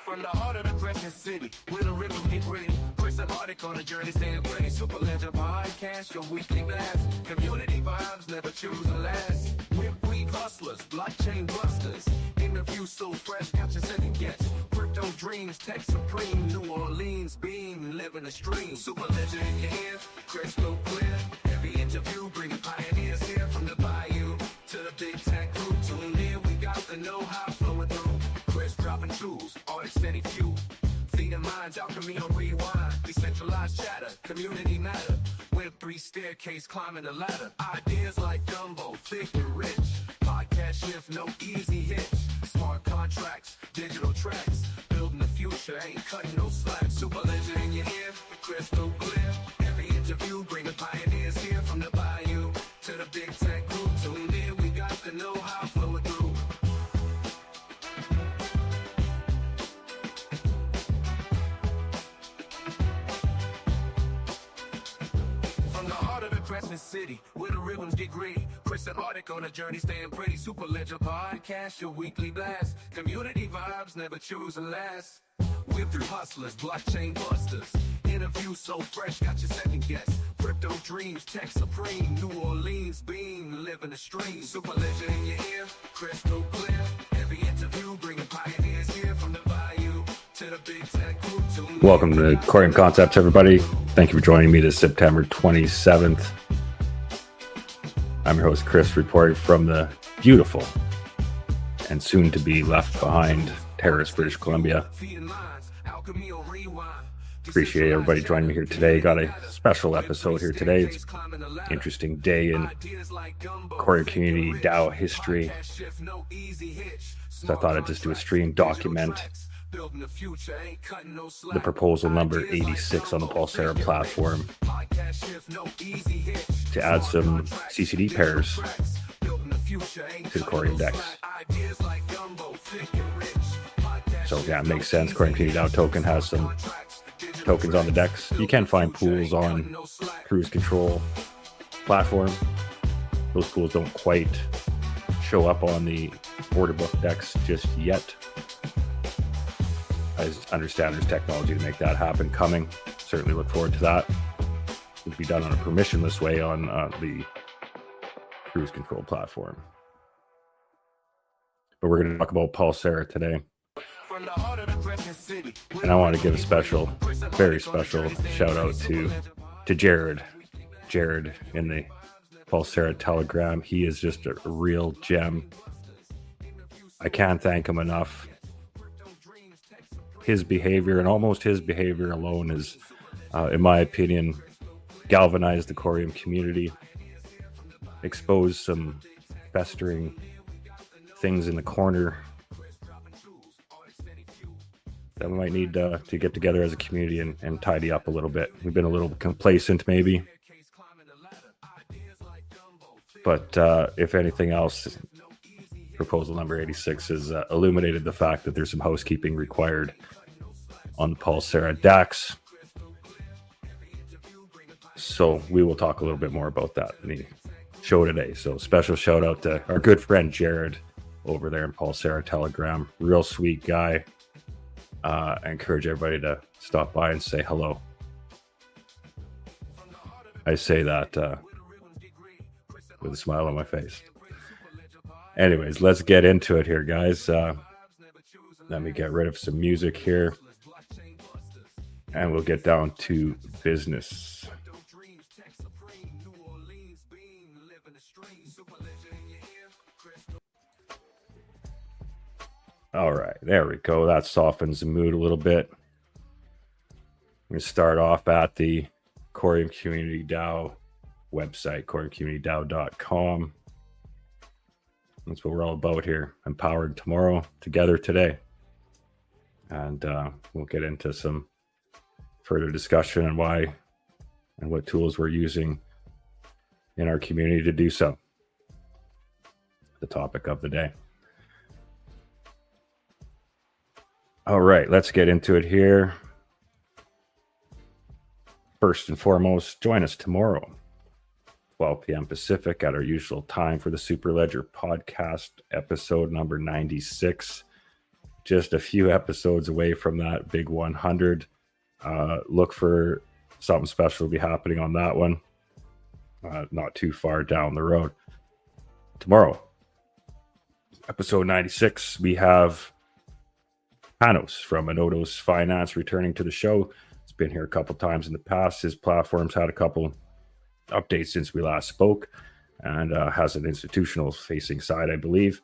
From the heart of the Crescent City, where the rhythm get ready. Chris and Arctic on a journey, staying ready. Super Legend podcast, your weekly blast. Community vibes, never choose the last. Whip weed hustlers, blockchain busters. Interview so fresh, got your second guess. Crypto dreams, tech supreme. New Orleans beam, living the stream. Super Legend in your ear, crystal clear. Every interview bringing pioneers here. From the bayou to the big tech crew. Tune in, we got the know-how flowing through. Chris dropping tools, artists steady fuel. Feeding minds, alchemy on rewind. Decentralized chatter, community matter. Web3 staircase, climbing the ladder. Ideas like Dumbo, thick and rich. Podcast shift, no easy hitch. Smart contracts, digital tracks. Building the future, ain't cutting no slack. Super Legend in your ear, crystal clear. Every interview, bringing pioneers here. From the bayou to the big tech group. Tune in, we got the know-how flowing through. Crescent City, where the rhythms get gritty. Chris and Arctic on a journey, staying pretty. Super Legend podcast, your weekly blast. Community vibes, never choose the last. Whip through hustlers, blockchain busters. Interview so fresh, got your second guess. Crypto dreams, tech supreme. New Orleans beam, living the stream. Super Legend in your ear, crystal clear. Every interview bringing pioneers here. From the bayou to the big tech group. Welcome to Corium Concepts, everybody. Thank you for joining me this September 27th. I'm your host, Chris, reporting from the beautiful and soon to be left behind Terrace, British Columbia. Appreciate everybody joining me here today. Got a special episode here today. It's an interesting day in Corium community DAO history. So I thought I'd just do a stream, document the proposal number 86 on the Pulsara platform to add some CCD pairs to the Corium decks. So yeah, it makes sense. Corium Community DAO token has some tokens on the decks. You can find pools on Cruise Control platform. Those pools don't quite show up on the order book decks just yet. I understand there's technology to make that happen coming. Certainly look forward to that. It would be done on a permissionless way on the Cruise Control platform. But we're going to talk about Pulsara today. And I want to give a special, very special shout out to Jared. Jared in the Pulsara Telegram. He is just a real gem. I can't thank him enough. His behavior and almost his behavior alone is, in my opinion, galvanized the Corium community, exposed some festering things in the corner that we might need to get together as a community and tidy up a little bit. We've been a little complacent maybe, but if anything else, proposal number 86 has illuminated the fact that there's some housekeeping required on the Pulsara DAX. So we will talk a little bit more about that in the show today. So special shout out to our good friend Jared over there in Pulsara Telegram. Real sweet guy. I encourage everybody to stop by and say hello. I say that with a smile on my face. Anyways, let's get into it here, guys. Let me get rid of some music here. And we'll get down to business. All right, there we go. That softens the mood a little bit. We're going to start off at the Corium Community DAO website, coriumcommunitydao.com. That's what we're all about here. Empowered tomorrow, together today. And we'll get into some further discussion on why and what tools we're using in our community to do so. The topic of the day. All right, let's get into it here. First and foremost, join us tomorrow, 12 p.m. Pacific at our usual time for the Super Ledger podcast, episode number 96. just a few episodes away from that big 100. Look for something special to be happening on that one. Not too far down the road. Tomorrow, episode 96, we have Panos from Anodos Finance returning to the show. He's been here a couple times in the past. His platform's had a couple updates since we last spoke, and has an institutional facing side, I believe.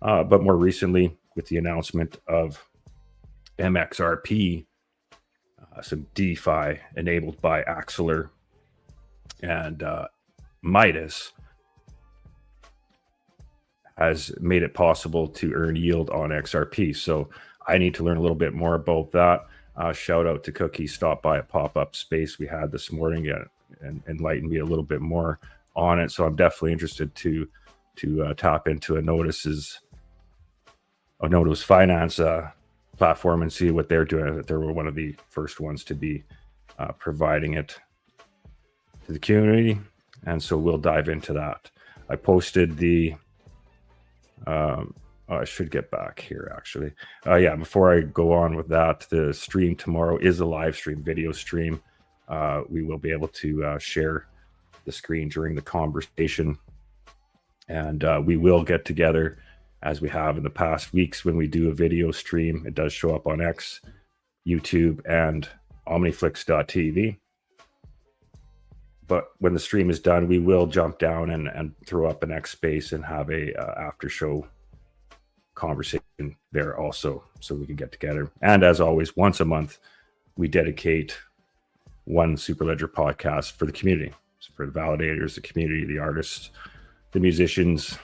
But more recently, with the announcement of MXRP, some DeFi enabled by Axeler and Midas, has made it possible to earn yield on XRP. So I need to learn a little bit more about that. Shout out to Cookie, stopped by a pop-up space we had this morning and enlightened me a little bit more on it. So I'm definitely interested to tap into Anodos Finance platform and see what they're doing. They were one of the first ones to be providing it to the community, and so we'll dive into that. I posted the I should get back here actually. Before I go on with that, the stream tomorrow is a live stream, video stream. We will be able to share the screen during the conversation, and we will get together as we have in the past weeks when we do a video stream. It does show up on X, YouTube, and omniflix.tv. But when the stream is done, we will jump down and throw up an X space and have a after show conversation there also, so we can get together. And as always, once a month, we dedicate one Superledger podcast for the community, so for the validators, the community, the artists, the musicians,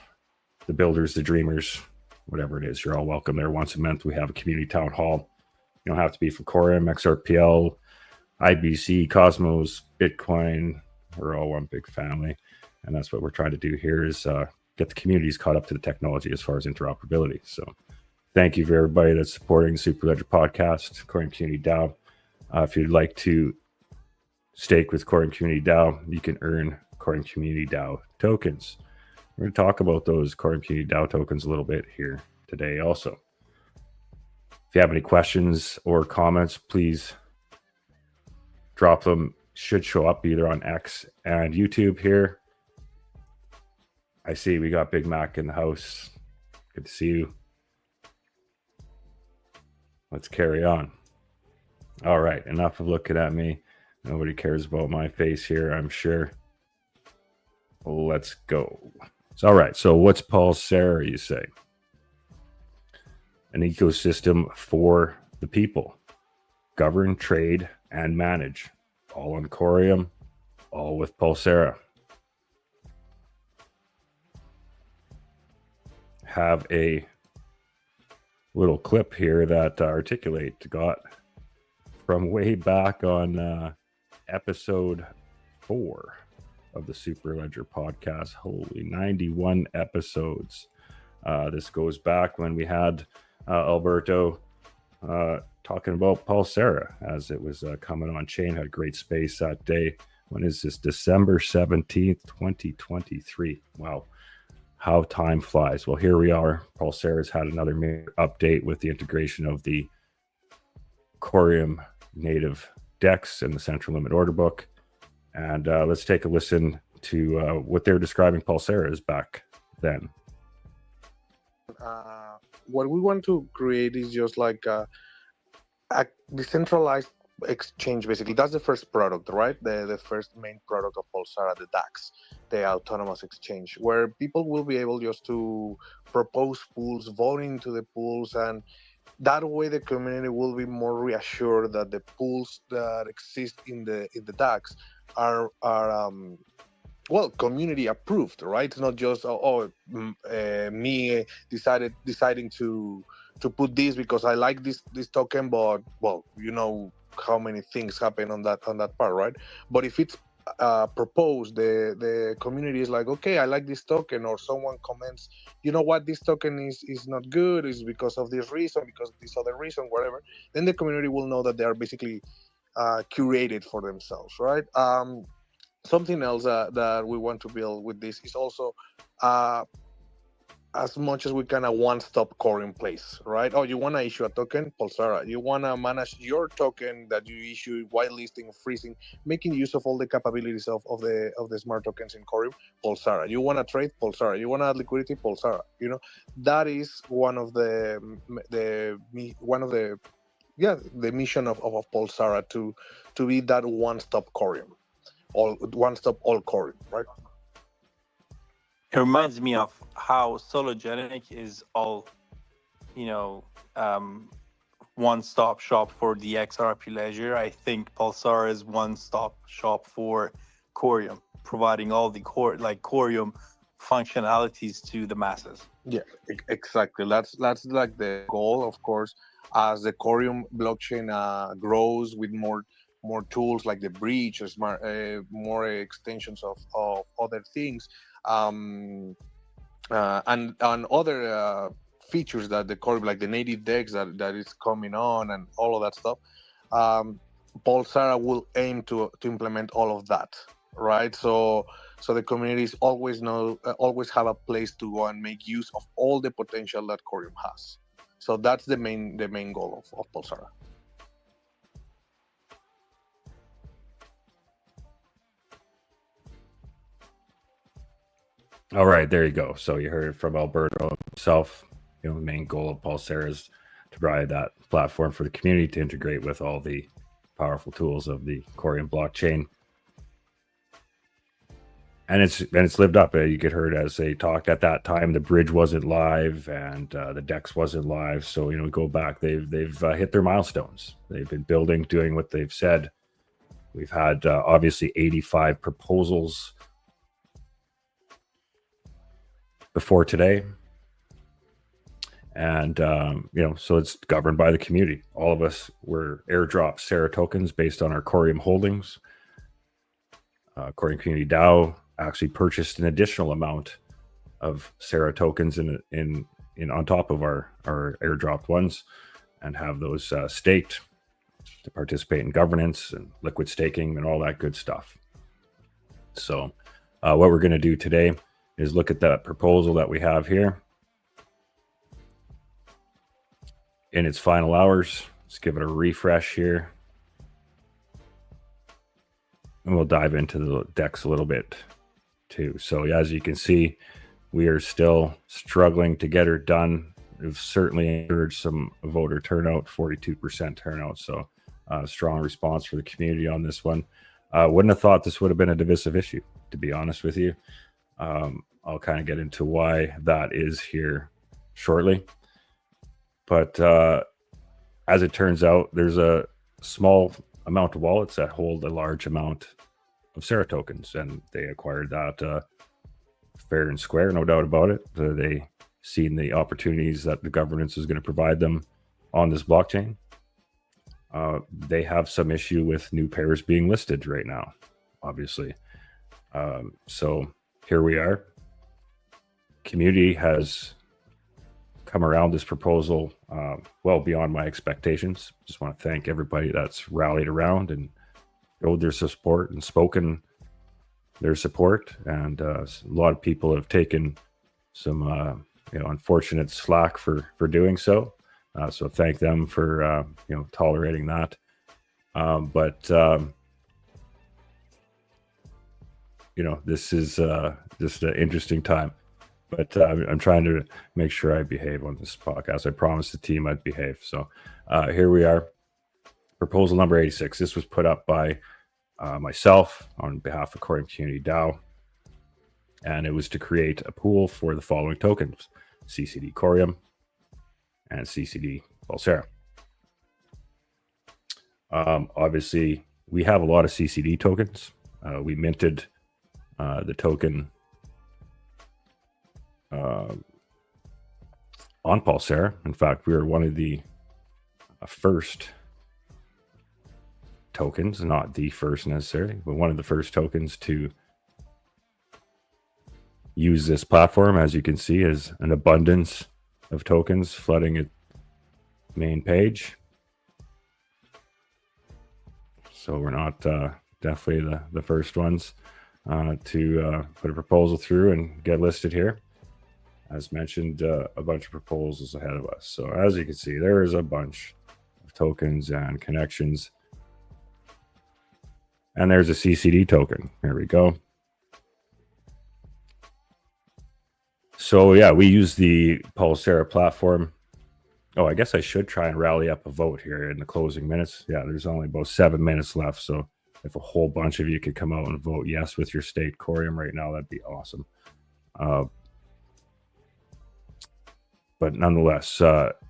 the builders, the dreamers, whatever it is. You're all welcome there. Once a month, we have a community town hall. You don't have to be for Corium, XRPL, IBC, Cosmos, Bitcoin. We're all one big family. And that's what we're trying to do here is get the communities caught up to the technology as far as interoperability. So thank you for everybody that's supporting the Superledger podcast, Corium Community DAO. If you'd like to stake with Corium Community DAO, you can earn Corium Community DAO tokens. We're going to talk about those Corium Community DAO tokens a little bit here today also. If you have any questions or comments, please drop them. Should show up either on X and YouTube here. I see we got Big Mac in the house. Good to see you. Let's carry on. All right, enough of looking at me. Nobody cares about my face here, I'm sure. Let's go. All right, so what's Pulsara, you say? An ecosystem for the people. Govern, trade, and manage. All on Corium, all with Pulsara. Have a little clip here that Articulate got from way back on episode 4 of the Superledger podcast. Holy 91 episodes. This goes back when we had Alberto talking about Pulsara as it was coming on chain. Had great space that day. When is this? December 17th, 2023. Wow. How time flies. Well, here we are. Pulsara's had another major update with the integration of the Corium native DEX and the central limit order book. And let's take a listen to what they're describing Pulsara as back then. What we want to create is just like a decentralized exchange, basically. That's the first product, right? The first main product of Pulsara, the DAX, the autonomous exchange, where people will be able just to propose pools, vote into the pools, and that way the community will be more reassured that the pools that exist in the DAX are community approved, right? It's not just me deciding to put this because I like this token, but you know how many things happen on that part, right? But if it's proposed, the community is like, okay, I like this token, or someone comments, you know what, this token is not good, is because of this reason, because of this other reason, whatever, then the community will know that they are basically curated for themselves, right? Something else that we want to build with this is also as much as we can a one-stop core in place, right? Oh, you want to issue a token, Pulsara. You want to manage your token that you issue, whitelisting, freezing, making use of all the capabilities of the smart tokens in Corium, Pulsara. You want to trade, Pulsara. You want to add liquidity, Pulsara. You know, that is one of the yeah, the mission of Pulsara to be that one-stop Corium, all one-stop all Corium, right? It reminds me of how Sologenic is all, you know, um, one-stop shop for the XRP ledger. I think Pulsar is one-stop shop for Corium, providing all the Corium functionalities to the masses. Yeah, exactly. That's like the goal, of course, as the Corium blockchain grows with more tools like the bridge, or smart, more extensions of other things, um, and other features that the Corium, like the native DEX that is coming on, and all of that stuff. Um, Pulsara will aim to implement all of that, right? So the communities always have a place to go and make use of all the potential that Corium has. So that's the main goal of Pulsara. All right, there you go. So you heard from Alberto himself. The main goal of Pulsara is to provide that platform for the community to integrate with all the powerful tools of the Corium blockchain. And it's lived up. You get heard as they talked at that time. The bridge wasn't live, and the DEX wasn't live. So we go back. They've hit their milestones. They've been building, doing what they've said. We've had obviously 85 proposals before today, and so it's governed by the community. All of us were airdropped Sarah tokens based on our Corium holdings. Corium Community DAO actually purchased an additional amount of Sarah tokens in on top of our airdropped ones, and have those staked to participate in governance and liquid staking and all that good stuff. So what we're going to do today is look at that proposal that we have here in its final hours. Let's give it a refresh here, and we'll dive into the DEX a little bit too. So as you can see, we are still struggling to get her done. We've certainly encouraged some voter turnout, 42% turnout. So strong response for the community on this one. Wouldn't have thought this would have been a divisive issue, to be honest with you. I'll kind of get into why that is here shortly. But as it turns out, there's a small amount of wallets that hold a large amount of Sarah tokens, and they acquired that fair and square, no doubt about it. They seen the opportunities that the governance is going to provide them on this blockchain. They have some issue with new pairs being listed right now, obviously. So here we are. Community has come around this proposal well beyond my expectations. Just want to thank everybody that's rallied around and showed their support and spoken their support. And a lot of people have taken some unfortunate slack for doing so. So thank them for tolerating that. But this is just an interesting time. But I'm trying to make sure I behave on this podcast. I promised the team I'd behave. So here we are. Proposal number 86. This was put up by myself on behalf of Corium Community DAO. And it was to create a pool for the following tokens: CCD Corium and CCD Pulsara. Obviously, we have a lot of CCD tokens. We minted the token on Pulsara. In fact, we were one of the first tokens, not the first necessarily, but one of the first tokens to use this platform. As you can see, is an abundance of tokens flooding its main page. So we're not definitely the first ones to put a proposal through and get listed here. as mentioned, a bunch of proposals ahead of us. So as you can see, there is a bunch of tokens and connections. And there's a CCD token. There we go. So yeah, we use the Pulsara platform. Oh, I guess I should try and rally up a vote here in the closing minutes. Yeah, there's only about 7 minutes left. So if a whole bunch of you could come out and vote yes with your state Corium right now, that'd be awesome. But nonetheless, I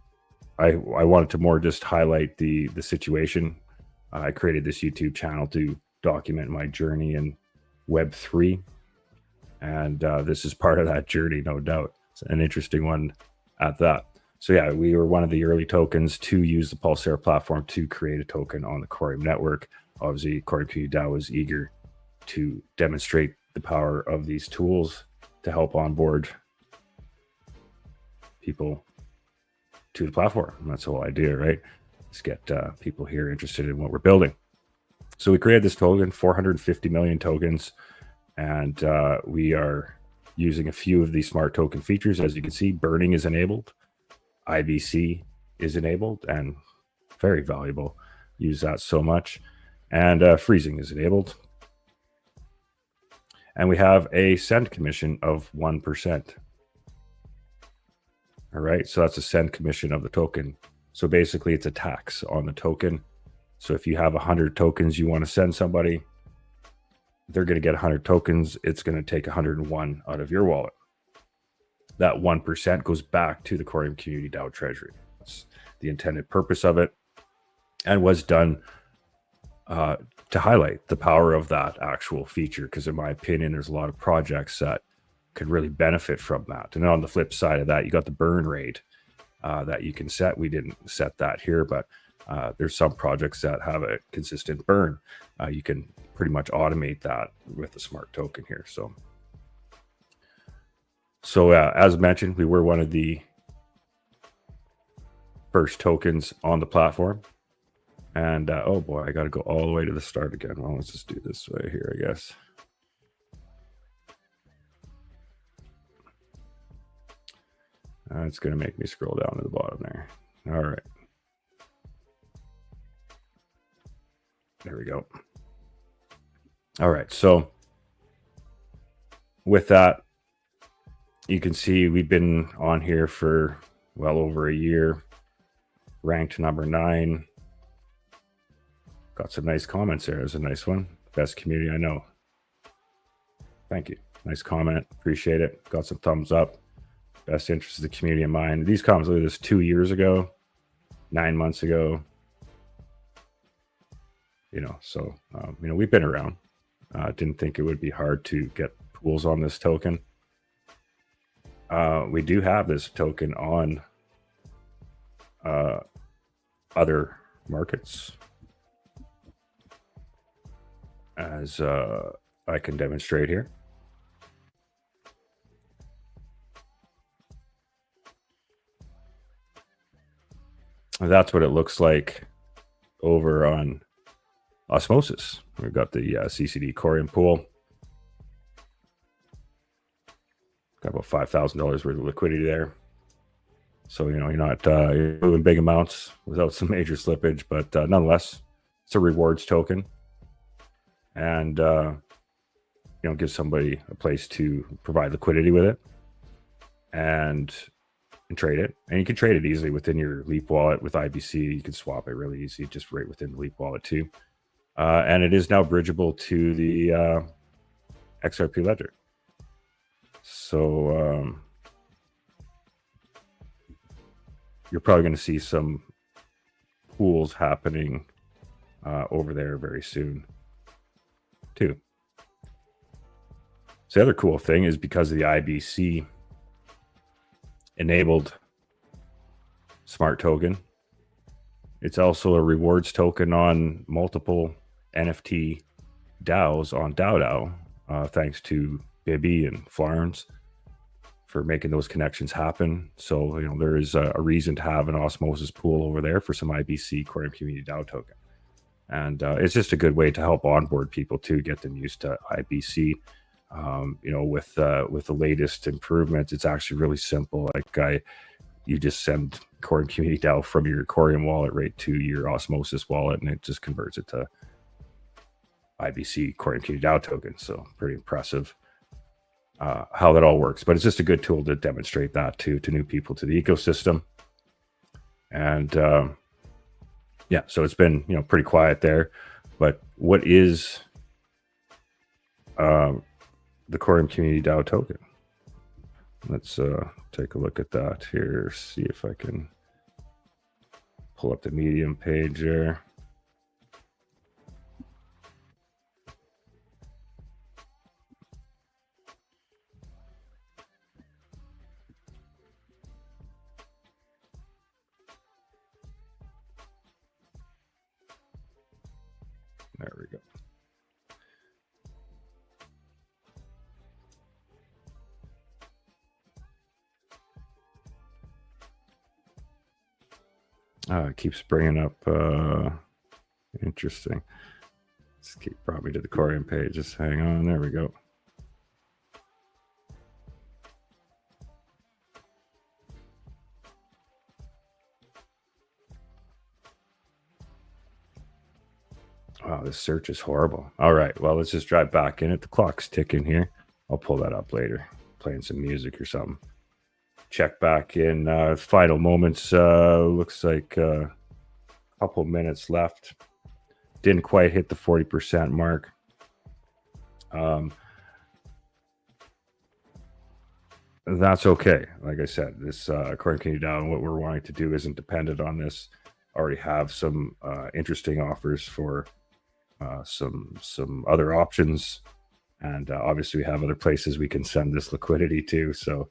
wanted to more just highlight the situation. I created this YouTube channel to document my journey in Web3. And this is part of that journey, no doubt. It's an interesting one at that. So yeah, we were one of the early tokens to use the Pulsara platform to create a token on the Corium network. Obviously, Corium Community DAO was eager to demonstrate the power of these tools to help onboard people to the platform. And that's the whole idea, right? Let's get people here interested in what we're building. So we created this token, 450 million tokens, and we are using a few of these smart token features. As you can see, burning is enabled. IBC is enabled and very valuable. Use that so much. And freezing is enabled. And we have a send commission of 1%. All right, so that's a send commission of the token. So basically it's a tax on the token. So if you have 100 tokens you want to send somebody, they're going to get 100 tokens. It's going to take 101 out of your wallet. That 1% goes back to the Corium Community DAO treasury. That's the intended purpose of it, and was done to highlight the power of that actual feature. Because in my opinion, there's a lot of projects that could really benefit from that. And on the flip side of that, you got the burn rate that you can set. We didn't set that here, but there's some projects that have a consistent burn. You can pretty much automate that with the smart token here. So as mentioned, we were one of the first tokens on the platform. And oh boy, I got to go all the way to the start again. Well, let's just do this way here, I guess. It's going to make me scroll down to the bottom there. All right. There we go. All right. So with that, you can see we've been on here for well over a year, ranked number 9. Got some nice comments there. There's a nice one. Best community I know. Thank you. Nice comment. Appreciate it. Got some thumbs up. Best interest of the community in mind. These comments were this 2 years ago, 9 months ago. So we've been around. Didn't think it would be hard to get pools on this token. We do have this token on other markets, as I can demonstrate here. And that's what it looks like over on Osmosis. We've got the CCD Corium pool. Got about $5,000 worth of liquidity there. So, you're not you're moving big amounts without some major slippage, but nonetheless, it's a rewards token. And, give somebody a place to provide liquidity with it and trade it. And you can trade it easily within your Leap wallet with IBC. You can swap it really easy, just right within the Leap wallet too. And it is now bridgeable to the XRP ledger. So you're probably going to see some pools happening over there very soon too. So the other cool thing is because of the IBC enabled smart token, it's also a rewards token on multiple NFT DAOs on DAO, thanks to Bibby and Florence for making those connections happen. So, there is a reason to have an Osmosis pool over there for some IBC Corium Community DAO token. And it's just a good way to help onboard people to get them used to IBC. With the latest improvements, it's actually really simple. You just send Corium Community DAO from your Corium wallet right to your Osmosis wallet, and it just converts it to IBC Corium Community DAO tokens. So pretty impressive how that all works. But it's just a good tool to demonstrate that to new people to the ecosystem. And so it's been pretty quiet there. But what is the Corium Community DAO token? Let's take a look at that here. See if I can pull up the Medium page there. There we go. It keeps bringing up interesting. Let's keep probably to the Corium page. Just hang on. There we go. Wow, this search is horrible. All right, well, let's just drive back in it. The clock's ticking here. I'll pull that up later, playing some music or something. Check back in. Final moments. Looks like a couple minutes left. Didn't quite hit the 40% mark. That's okay. Like I said, this Corium Community DAO, what we're wanting to do isn't dependent on this. Already have some interesting offers for some other options, and obviously we have other places we can send this liquidity to. So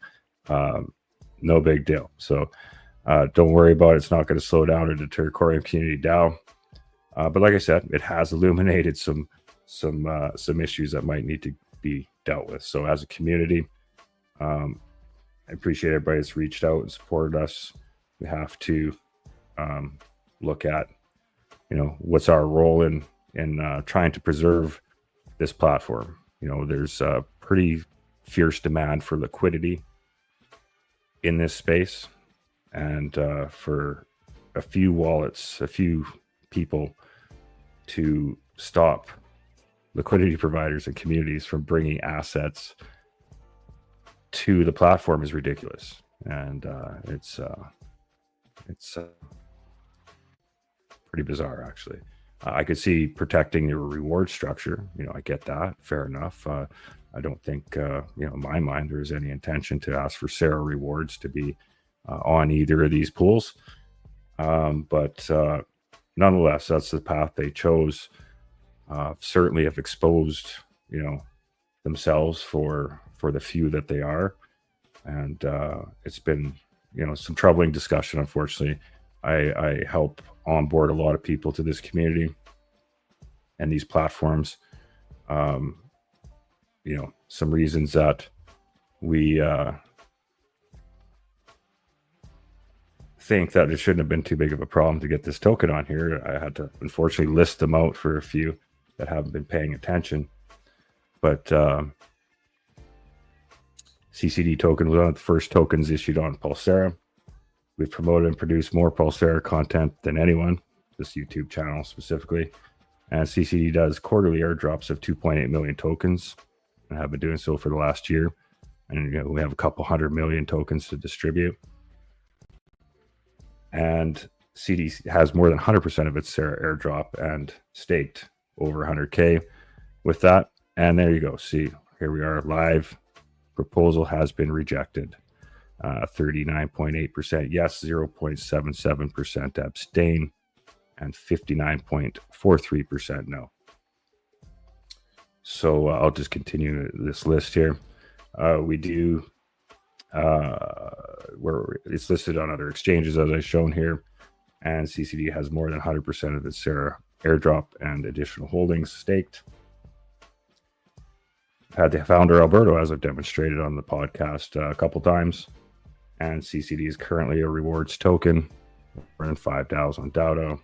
no big deal. So don't worry about it. It's not going to slow down or deter Corium Community DAO. But like I said, it has illuminated some issues that might need to be dealt with. So as a community, I appreciate everybody that's reached out and supported us. We have to look at, what's our role in trying to preserve this platform. There's a pretty fierce demand for liquidity in this space, and for a few wallets, a few people to stop liquidity providers and communities from bringing assets to the platform is ridiculous. And it's pretty bizarre, actually. I could see protecting your reward structure. I get that. Fair enough. I don't think, in my mind, there's any intention to ask for Sarah rewards to be on either of these pools. But nonetheless, that's the path they chose. Certainly have exposed, themselves for the few that they are. And it's been, some troubling discussion, unfortunately. I help onboard a lot of people to this community and these platforms. Some reasons that we think that it shouldn't have been too big of a problem to get this token on here. I had to unfortunately list them out for a few that haven't been paying attention. But CCD token was one of the first tokens issued on Pulsara. We've promoted and produced more Pulsara content than anyone, this YouTube channel specifically. And CCD does quarterly airdrops of 2.8 million tokens and have been doing so for the last year. And we have a couple 100 million tokens to distribute. And CD has more than 100% of its Sarah airdrop and staked over 100K with that. And there you go. See, here we are live. Proposal has been rejected. 39.8% yes, 0.77% abstain, and 59.43% no. So I'll just continue this list here. We do, where it's listed on other exchanges as I've shown here, and CCD has more than 100% of its Sarah airdrop and additional holdings staked. Had the founder Alberto, as I've demonstrated on the podcast a couple times, and CCD is currently a rewards token, more than 5 DAOs on Daudo,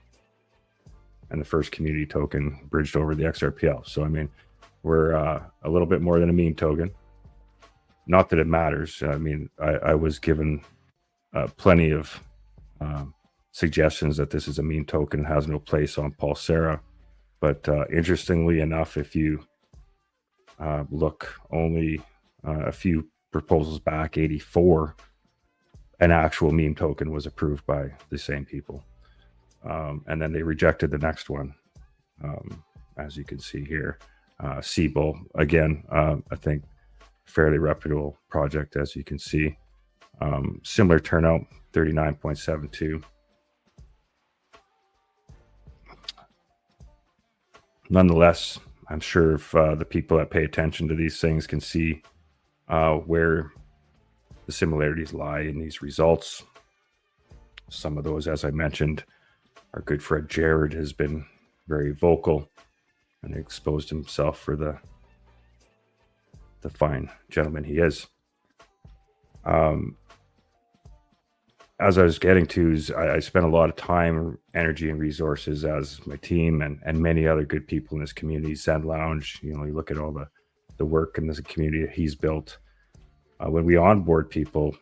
and the first community token bridged over the XRPL. So, I mean, we're a little bit more than a meme token. Not that it matters. I mean, I was given plenty of suggestions that this is a meme token, has no place on Pulsara. But interestingly enough, if you look only a few proposals back, 84, an actual meme token was approved by the same people. And then they rejected the next one, as you can see here. Siebel, again, I think fairly reputable project, as you can see. Similar turnout, 39.72. Nonetheless, I'm sure if the people that pay attention to these things can see where the similarities lie in these results. Some of those, as I mentioned, our good friend Jared has been very vocal and exposed himself for the fine gentleman he is. As I was getting to, I spent a lot of time, energy, and resources as my team and many other good people in this community. Zen Lounge, you look at all the work in this community that he's built. When we onboard people,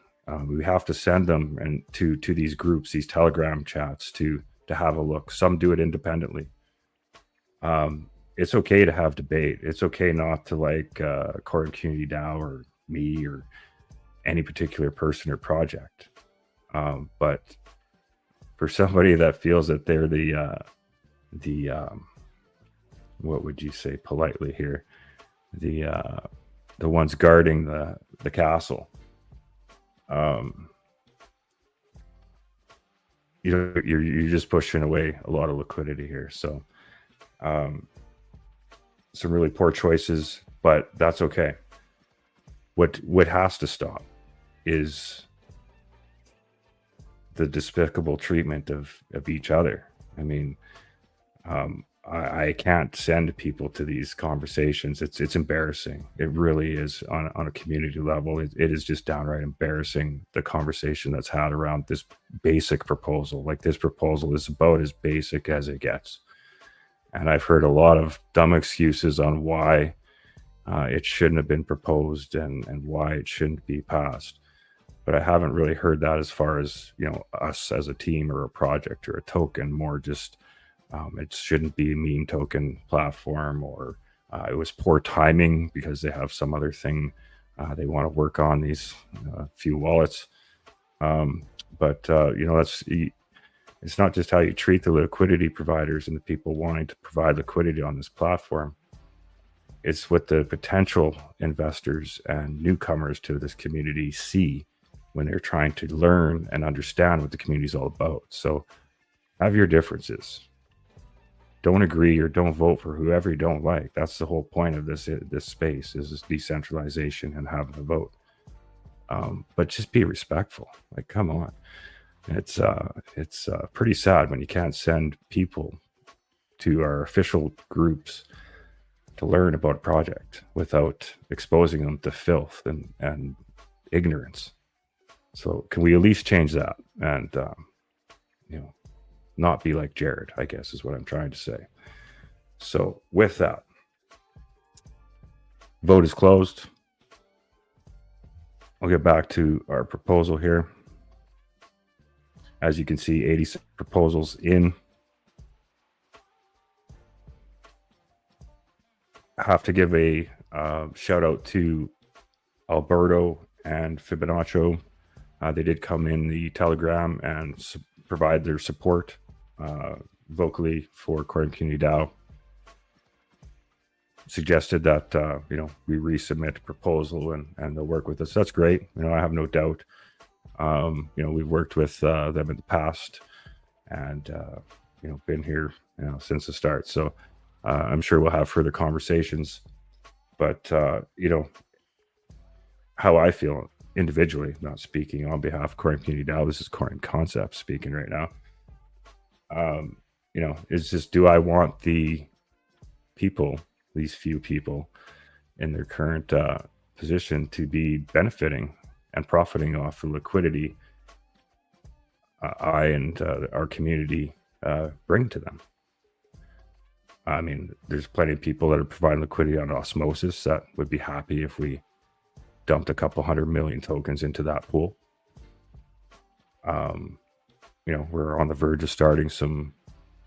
we have to send them and to these groups, these Telegram chats to have a look. Some do it independently. It's okay to have debate. It's okay not to like Core Community DAO or me or any particular person or project. But for somebody that feels that they're the what would you say politely here, the ones guarding the castle, you're just pushing away a lot of liquidity here. So some really poor choices, but that's okay. What has to stop is the despicable treatment of each other. I mean, I can't send people to these conversations. It's embarrassing. It really is on a community level. It is just downright embarrassing, the conversation that's had around this basic proposal. Like, this proposal is about as basic as it gets. And I've heard a lot of dumb excuses on why it shouldn't have been proposed and why it shouldn't be passed. But I haven't really heard that as far as, us as a team or a project or a token. More just it shouldn't be a meme token platform, or it was poor timing because they have some other thing they want to work on, these few wallets. But it's not just how you treat the liquidity providers and the people wanting to provide liquidity on this platform. It's what the potential investors and newcomers to this community see when they're trying to learn and understand what the community is all about. So have your differences. Don't agree or don't vote for whoever you don't like. That's the whole point of this space, is this decentralization and having a vote. But just be respectful. Like, come on. It's pretty sad when you can't send people to our official groups to learn about a project without exposing them to filth and ignorance. So can we at least change that and, not be like Jared, I guess is what I'm trying to say. So with that, vote is closed. I'll get back to our proposal here. As you can see, 86 proposals in. I have to give a shout out to Alberto and Fibonacci. They did come in the Telegram and provide their support vocally for Core Community DAO. Suggested that we resubmit a proposal and they'll work with us. That's great. I have no doubt. We've worked with them in the past and been here since the start. So I'm sure we'll have further conversations. But how I feel individually, not speaking on behalf of Core Community DAO, this is Core Concept speaking right now. It's just, do I want the people, these few people in their current position, to be benefiting and profiting off the liquidity I and our community bring to them? I mean, there's plenty of people that are providing liquidity on osmosis that would be happy if we dumped a couple 100 million tokens into that pool. You know, we're on the verge of starting some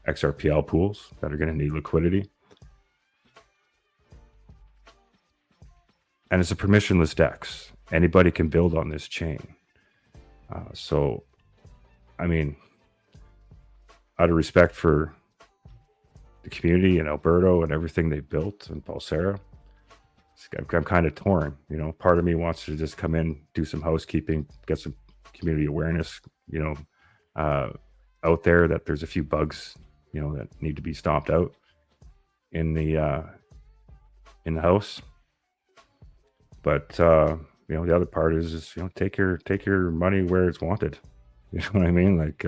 XRPL pools that are going to need liquidity. And it's a permissionless DEX. Anybody can build on this chain. So, I mean, out of respect for the community in Alberta and everything they built in Pulsara, I'm kind of torn. You know, part of me wants to just come in, do some housekeeping, get some community awareness, you know, out there that there's a few bugs, you know, that need to be stomped out in the house. But you know, the other part is you know, take your money where it's wanted. You know what I mean? Like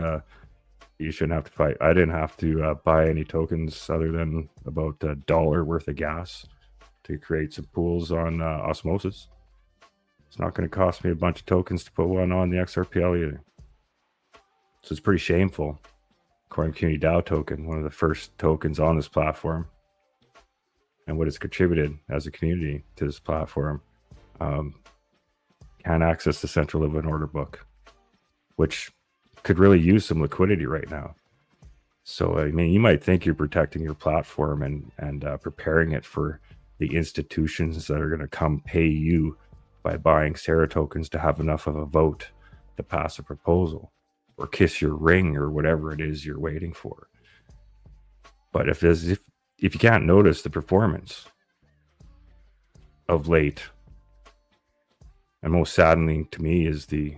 you shouldn't have to fight. I didn't have to buy any tokens other than about $1 worth of gas to create some pools on osmosis. It's not going to cost me a bunch of tokens to put one on the XRPL either. So it's pretty shameful. Quorum Community DAO token, one of the first tokens on this platform, and what it's contributed as a community to this platform, can't access the central limit order book, which could really use some liquidity right now. So, I mean, you might think you're protecting your platform and preparing it for the institutions that are going to come pay you by buying Sarah tokens to have enough of a vote to pass a proposal or kiss your ring or whatever it is you're waiting for. But if you can't notice the performance of late, and most saddening to me is the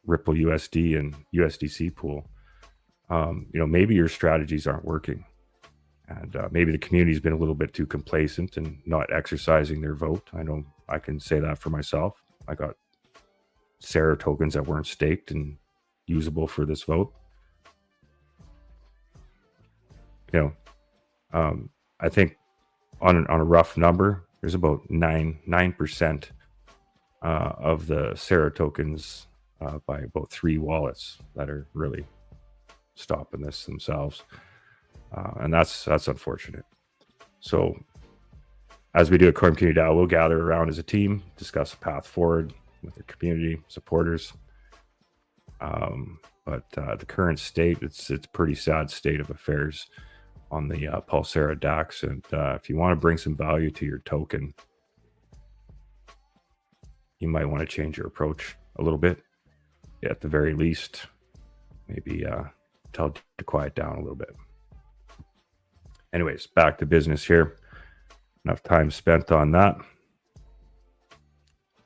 Ripple USD and USDC pool, you know, maybe your strategies aren't working, and maybe the community's been a little bit too complacent and not exercising their vote. I know I can say that for myself. I got Sarah tokens that weren't staked and usable for this vote. You know, I think on a rough number, there's about 9% of the Sarah tokens by about 3 wallets that are really stopping this themselves, and that's unfortunate. So, as we do at Quorum Community DAO, we'll gather around as a team, discuss a path forward with the community supporters. But the current state, it's a pretty sad state of affairs on the Pulsara DAX. And if you want to bring some value to your token, you might want to change your approach a little bit. At the very least, maybe tell it to quiet down a little bit. Anyways, back to business here. Enough time spent on that.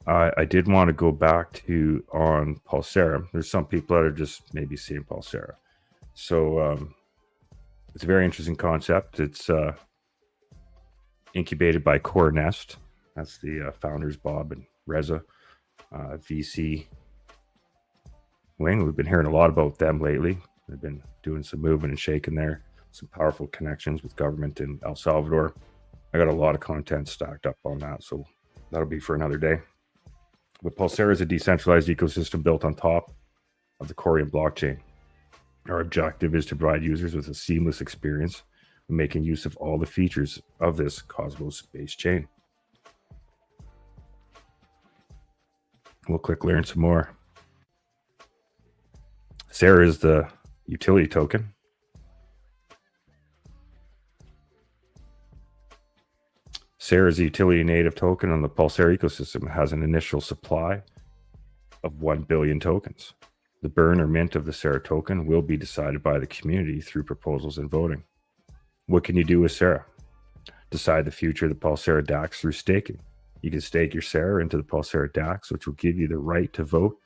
I did want to go back to on Pulsara. There's some people that are just maybe seeing Pulsara. So it's a very interesting concept. It's incubated by Core Nest. That's the founders, Bob and Reza, VC wing. We've been hearing a lot about them lately. They've been doing some moving and shaking there. Some powerful connections with government in El Salvador. I got a lot of content stacked up on that, so that'll be for another day. But Pulsara is a decentralized ecosystem built on top of the Corium blockchain. Our objective is to provide users with a seamless experience when making use of all the features of this Cosmos-based chain. We'll click learn some more. Sarah is the utility token. Sarah is a utility native token on the Pulsara ecosystem. It has an initial supply of 1 billion tokens. The burn or mint of the Sarah token will be decided by the community through proposals and voting. What can you do with Sarah? Decide the future of the Pulsara DAX through staking. You can stake your Sarah into the Pulsara DAX, which will give you the right to vote,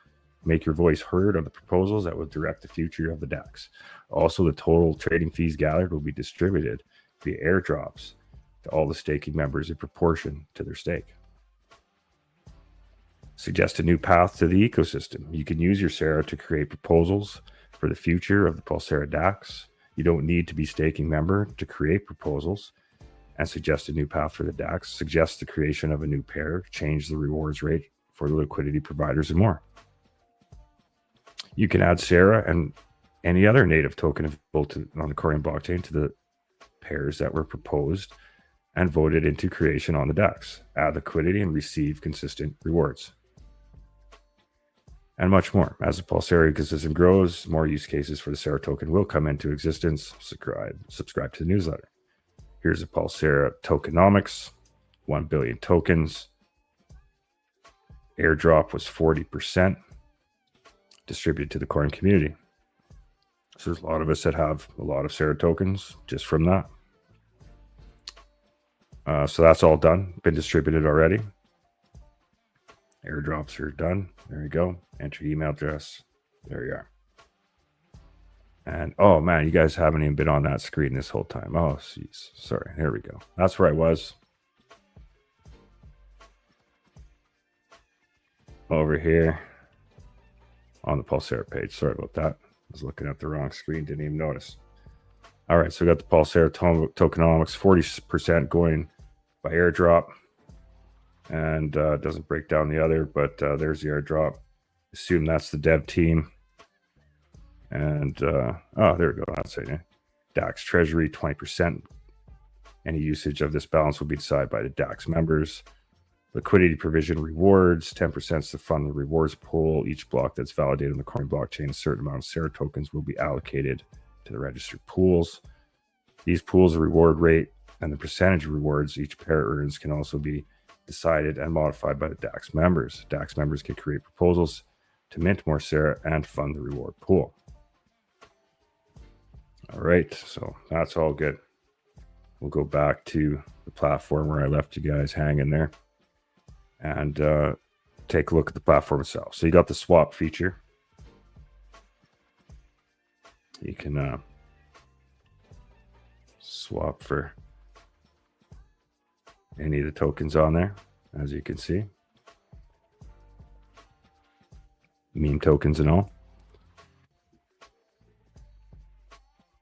make your voice heard on the proposals that will direct the future of the DAX. Also, the total trading fees gathered will be distributed via airdrops to all the staking members in proportion to their stake. Suggest a new path to the ecosystem. You can use your Sarah to create proposals for the future of the Pulsara DAX. You don't need to be staking member to create proposals and suggest a new path for the DAX. Suggest the creation of a new pair, change the rewards rate for the liquidity providers, and more. You can add Sarah and any other native token built on the Corium blockchain to the pairs that were proposed and voted into creation on the DEX, add liquidity, and receive consistent rewards. And much more. As the Pulsara ecosystem grows, more use cases for the Sara token will come into existence. Subscribe to the newsletter. Here's the Pulsara tokenomics, 1 billion tokens. Airdrop was 40% distributed to the Coin community. So there's a lot of us that have a lot of Sara tokens just from that. So that's all done, been distributed already. Airdrops are done. There you go. Enter your email address. There you are. And oh man, you guys haven't even been on that screen this whole time. Oh, jeez. Sorry. There we go. That's where I was. Over here on the Pulsara page. Sorry about that. I was looking at the wrong screen. Didn't even notice. All right. So we got the Pulsara tokenomics, 40% going by airdrop. And doesn't break down the other, but there's the airdrop. Assume that's the dev team. And oh, there we go. That's it. DAX Treasury, 20%. Any usage of this balance will be decided by the DAX members. Liquidity provision rewards, 10% to fund the rewards pool. Each block that's validated on the Coin blockchain, a certain amount of Sara tokens will be allocated to the registered pools. These pools, reward rate, and the percentage of rewards each pair earns can also be decided and modified by the DAX members. DAX members can create proposals to mint more Sara and fund the reward pool. All right, so that's all good. We'll go back to the platform where I left you guys hanging there and take a look at the platform itself. So you got the swap feature. You can swap for any of the tokens on there, as you can see. Meme tokens and all.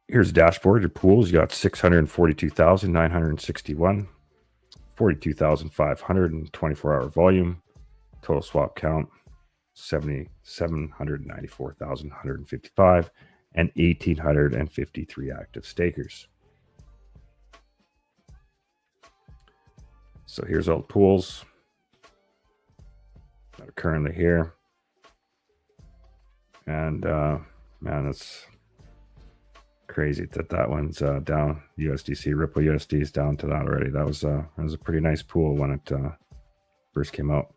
Here's the dashboard. Your pools, you got 642,961, 42,500 and 24-hour volume. Total swap count, 794,155 and 1,853 active stakers. So here's all the pools that are currently here. And man, it's crazy that one's down. USDC, Ripple USD is down to that already. That was a pretty nice pool when it first came out.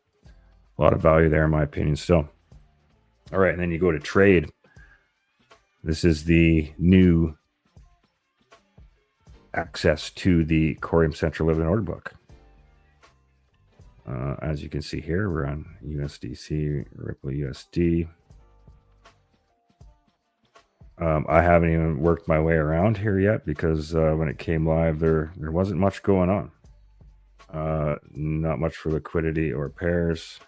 A lot of value there, in my opinion, still. All right, and then you go to trade. This is the new access to the Corium Central Limit Order Book. As you can see here, we're on USDC, Ripple USD. I haven't even worked my way around here yet because when it came live, there wasn't much going on. Not much for liquidity or pairs.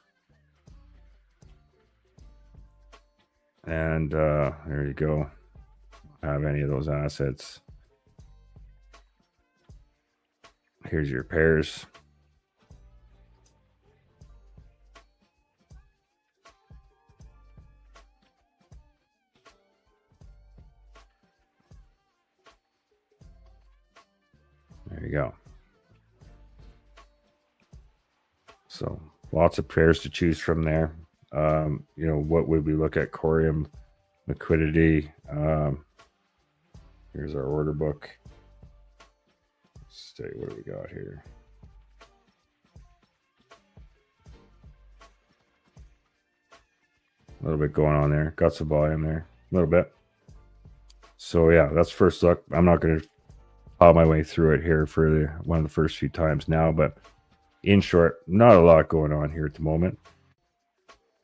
And there you go. Have any of those assets. Here's your pairs. There you go. So lots of pairs to choose from there. You know, what would we look at? Corium liquidity. Here's our order book. Let's see, what do we got here? A little bit going on there. Got some volume there. A little bit. So yeah, that's first look. I'm not going to plow my way through it here for one of the first few times now, but in short, not a lot going on here at the moment.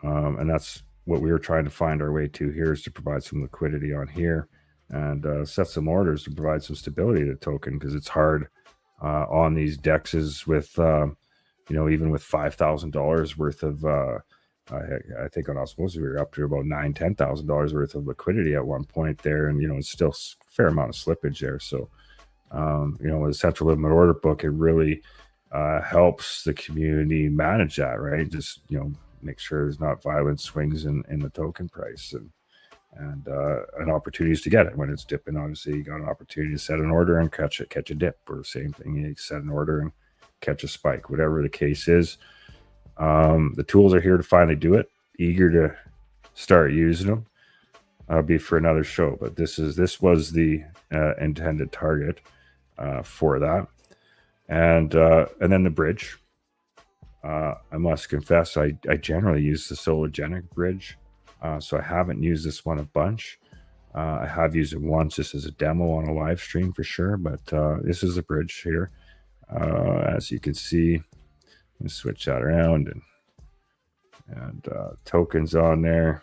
And that's what we were trying to find our way to here, is to provide some liquidity on here and set some orders to provide some stability to the token, because it's hard on these dexes with, you know, even with $5,000 worth of, I think on Osmosis, we were up to about $10,000 worth of liquidity at one point there. And, you know, it's still a fair amount of slippage there. So, you know, with the Central Limit Order Book, it really helps the community manage that, right? Just, you know, make sure there's not violent swings in the token price. And and opportunities to get it when it's dipping. Obviously, you got an opportunity to set an order and catch a dip, or same thing, you set an order and catch a spike, whatever the case is. The tools are here to finally do it. Eager to start using them. I'll be for another show, but this was the intended target for that, and then the bridge. I must confess, I generally use the Sologenic bridge, so I haven't used this one a bunch. I have used it once just as a demo on a live stream for sure, but this is the bridge here. As you can see, let me switch that around and tokens on there,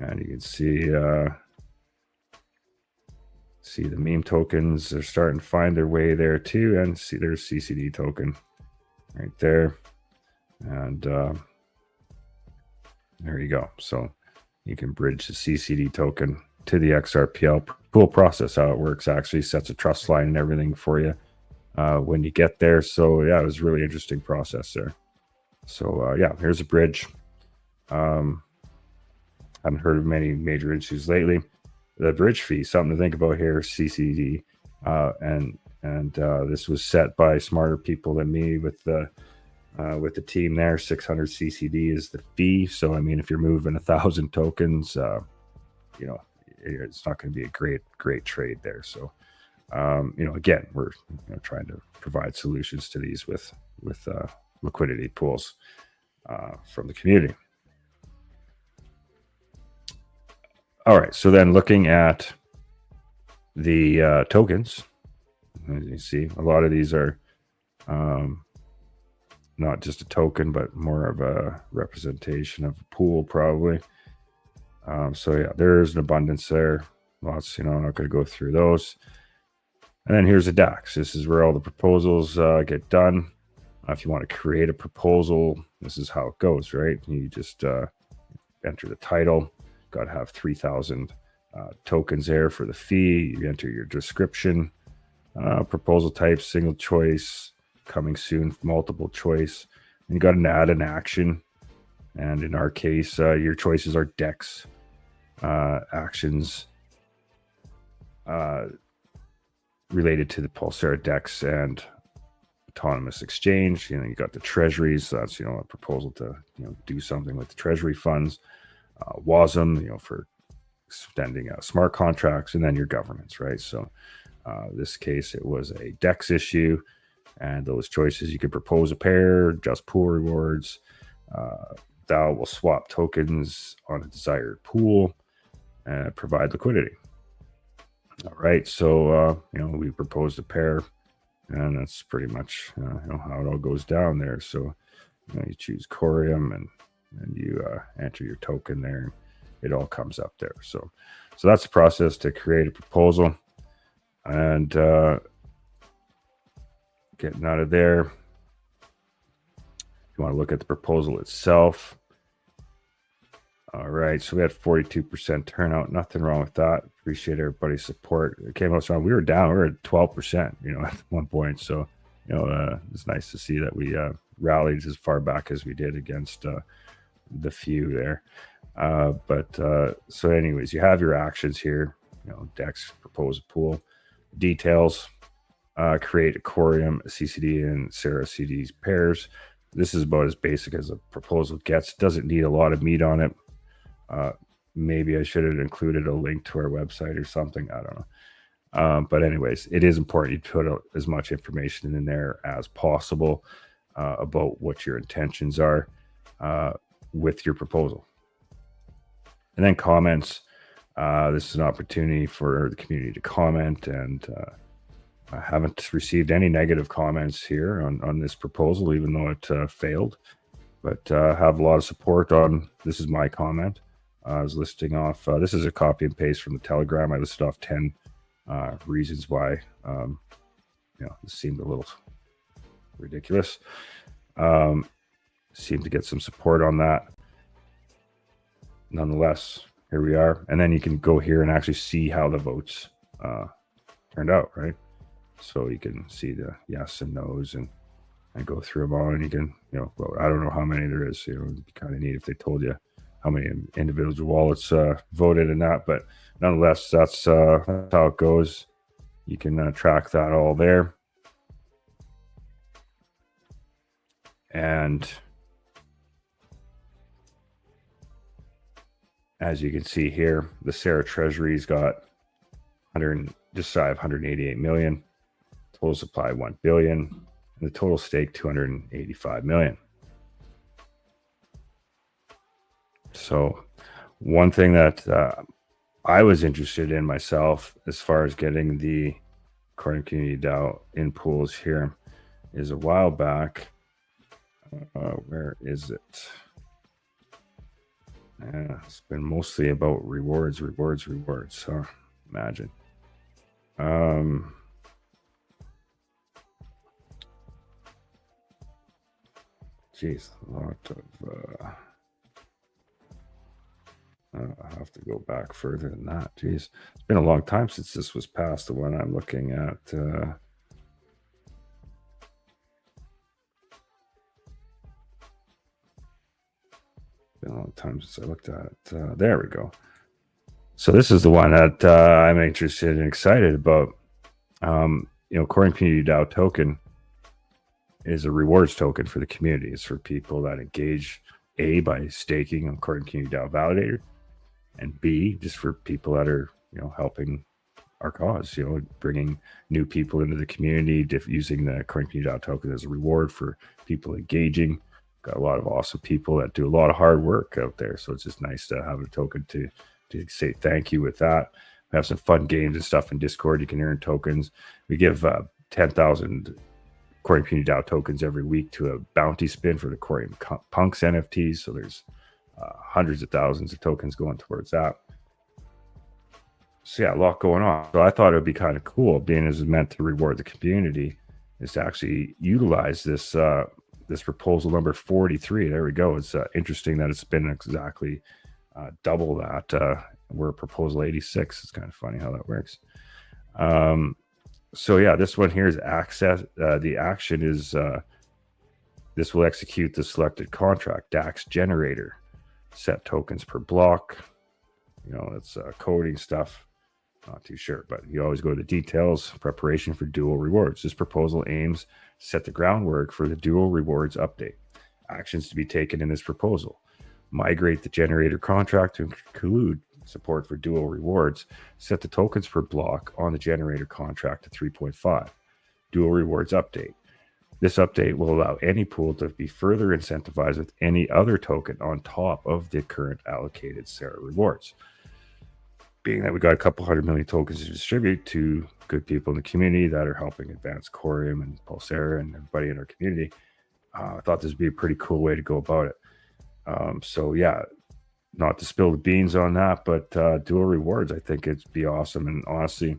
and you can see the meme tokens are starting to find their way there too, and see there's CCD token right there, and there you go. So you can bridge the CCD token to the XRPL pool process. How it works actually sets a trust line and everything for you when you get there. So yeah, it was a really interesting process there. So yeah, here's a bridge. Haven't heard of many major issues lately. The bridge fee, something to think about here, CCD, and this was set by smarter people than me with the team there. 600 CCD is the fee. So I mean, if you're moving 1,000 tokens, you know, it's not going to be a great trade there. So you know, again, we're trying to provide solutions to these with liquidity pools from the community. All right, so then looking at the tokens, as you see, a lot of these are not just a token, but more of a representation of a pool, probably. So yeah, there's an abundance there. Lots, I'm not going to go through those. And then here's the DAX. This is where all the proposals get done. If you want to create a proposal, this is how it goes, right? You just enter the title. Got to have 3,000 tokens there for the fee. You enter your description, proposal type, single choice, coming soon, multiple choice. And you got to add an action. And in our case, your choices are DEX actions related to the Pulsara DEX and autonomous exchange. You got the treasuries. So that's, a proposal to, do something with the treasury funds. WASM, for extending smart contracts, and then your governance, right? So this case, it was a DEX issue, and those choices, you could propose a pair, just pool rewards. DAO will swap tokens on a desired pool and provide liquidity. All right, so we proposed a pair, and that's pretty much how it all goes down there. So you choose Corium and you enter your token there. It all comes up there. So that's the process to create a proposal. And getting out of there, you want to look at the proposal itself. All right, so we had 42% turnout. Nothing wrong with that. Appreciate everybody's support. It came out strong. We were down. We were at 12%, at one point. So, it's nice to see that we rallied as far back as we did against the few there. So anyways, you have your actions here. DEX, propose a pool, details, create a Corium, a CCD, and Sarah CD's pairs. This is about as basic as a proposal gets. Doesn't need a lot of meat on it. Maybe I should have included a link to our website or something. I don't know. But anyways, it is important you put as much information in there as possible about what your intentions are with your proposal. And then comments. This is an opportunity for the community to comment, and I haven't received any negative comments here on this proposal, even though it failed. But have a lot of support on, this is my comment. I was listing off, this is a copy and paste from the Telegram. I listed off 10 reasons why this seemed a little ridiculous. Seemed to get some support on that. Nonetheless, here we are. And then you can go here and actually see how the votes turned out, right? So you can see the yes and no's and go through them all, and you can, well, I don't know how many there is. It'd be kind of neat if they told you how many individual wallets voted in that, but nonetheless, that's how it goes. You can track that all there. And as you can see here, the Sarah Treasury's got just shy of 188 million, total supply 1 billion, and the total stake 285 million. So one thing that I was interested in myself as far as getting the Aquarium Community DAO in pools here is a while back. Where is it? It's been mostly about rewards. So imagine. Geez, a lot of. I have to go back further than that. Geez, it's been a long time since this was passed. The one I'm looking at. Been a long time since I looked at it. There we go. So this is the one that I'm interested and excited about. Aquarium Community DAO token is a rewards token for the community. It's for people that engage, A, by staking on Aquarium Community DAO Validator, and B, just for people that are, helping our cause, bringing new people into the community, using the Aquarium Community DAO token as a reward for people engaging. Got a lot of awesome people that do a lot of hard work out there. So it's just nice to have a token to say thank you with that. We have some fun games and stuff in Discord. You can earn tokens. We give 10,000 Aquarium Community DAO tokens every week to a bounty spin for the Aquarium Punks NFTs. So there's hundreds of thousands of tokens going towards that. So yeah, a lot going on. So I thought it would be kind of cool, being as it's meant to reward the community, is to actually utilize this this proposal number 43. There we go. It's interesting that it's been exactly double that. We're proposal 86. It's kind of funny how that works. So yeah, this one here is access. The action is this will execute the selected contract, DAX generator, set tokens per block. That's coding stuff. Not too sure, but you always go to the details. Preparation for dual rewards. This proposal aims to set the groundwork for the dual rewards update. Actions to be taken in this proposal: migrate the generator contract to include support for dual rewards. Set the tokens per block on the generator contract to 3.5. Dual rewards update. This update will allow any pool to be further incentivized with any other token on top of the current allocated Sarah rewards. Being that we got a couple 100 million tokens to distribute to good people in the community that are helping advance Corium and Pulsara and everybody in our community, I thought this would be a pretty cool way to go about it. So yeah, not to spill the beans on that, but dual rewards, I think it'd be awesome. And honestly,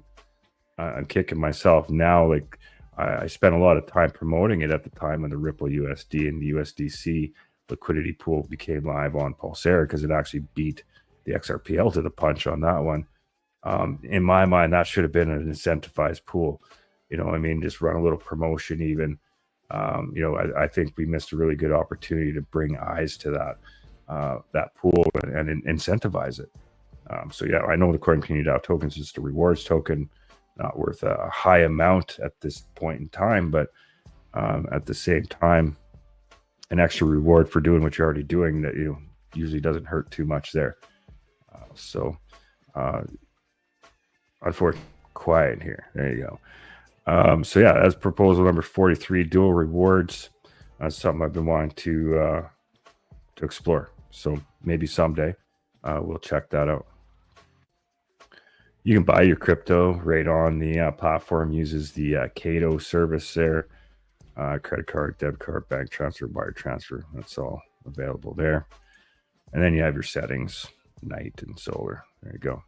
I'm kicking myself now. Like I spent a lot of time promoting it at the time when the Ripple USD and the USDC liquidity pool became live on Pulsara, because it actually beat the XRPL to the punch on that one. In my mind, that should have been an incentivized pool. Just run a little promotion even. I think we missed a really good opportunity to bring eyes to that pool and incentivize it. So yeah, I know the Aquarium Community DAO token is just a rewards token, not worth a high amount at this point in time, but at the same time, an extra reward for doing what you're already doing that usually doesn't hurt too much there. Unfortunately, quiet here. There you go. So yeah, that's proposal number 43, dual rewards. That's something I've been wanting to explore. So maybe someday we'll check that out. You can buy your crypto right on the platform. Uses the Cato service there. Credit card, debit card, bank transfer, wire transfer. That's all available there. And then you have your settings, night and solar. There you go.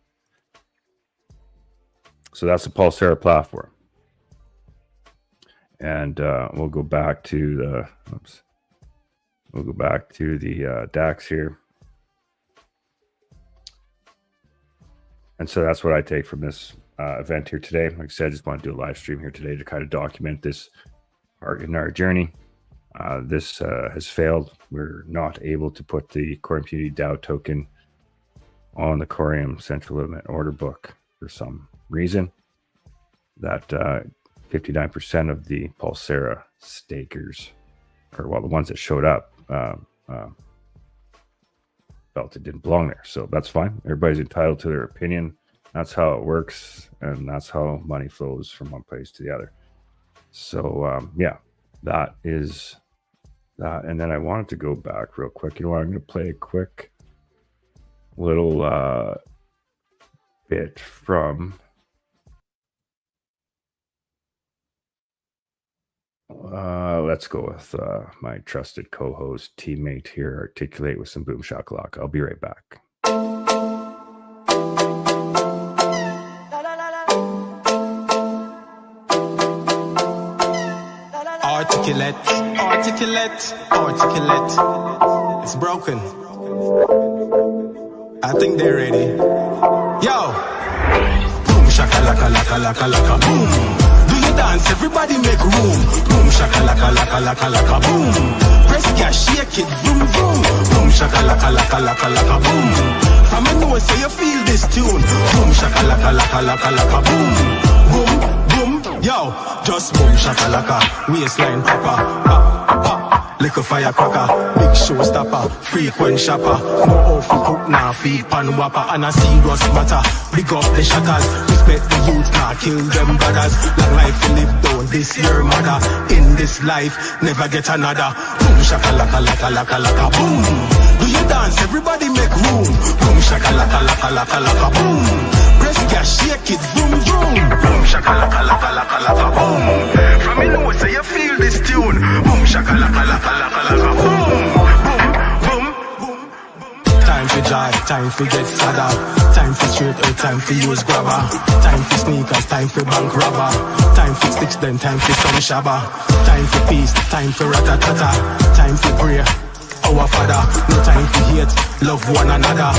So that's the Pulsara platform. And we'll go back to the DAX here. And so that's what I take from this event here today. Like I said, I just want to do a live stream here today to kind of document this part in our journey. This has failed. We're not able to put the Corium Community DAO token on the Corium Central Limit Order Book for some reason. That 59% of the Pulsara stakers, or well, the ones that showed up, felt it didn't belong there. So that's fine. Everybody's entitled to their opinion. That's how it works, and that's how money flows from one place to the other. So yeah, that is that. And then I wanted to go back real quick. You know what? I'm going to play a quick little bit from let's go with my trusted co-host teammate here, Articulate, with some Boom Shakalaka. I'll be right back. Articulate, articulate, articulate. It's broken. I think they're ready. Yo! Boom shakalaka laka laka laka boom. Do you dance? Everybody make room. Boom shakalaka laka laka laka boom. Press gas, shake it, vroom vroom. Boom shakalaka laka laka laka boom. From a nose, so you feel this tune. Boom shakalaka laka laka laka boom. Boom boom. Yo, just boom shakalaka. Waistline proper. Pop pop. Lick a firecracker, big showstopper, frequent shopper. No off cook now, feed pan whopper, and a serious matter. Big up the shatters, respect the youth now, kill them brothers. Long life to live down, this your mother. In this life, never get another. Boom shakalaka laka laka laka boom. Do you dance? Everybody make room. Boom shakalaka laka laka laka boom. Press gas, shake it, boom boom. Boom shakalaka laka laka laka boom. From your nose, so you feel this tune. Boom shakalaka laka laka laka boom. Boom boom boom. Time for joy, time for get sadder. Time for straight out, time for use grabber. Time for sneakers, time for bank robber. Time for sticks, then time for some shabba. Time for peace, time for ratatata. Time for prayer, our Father. No time for hate, love one another.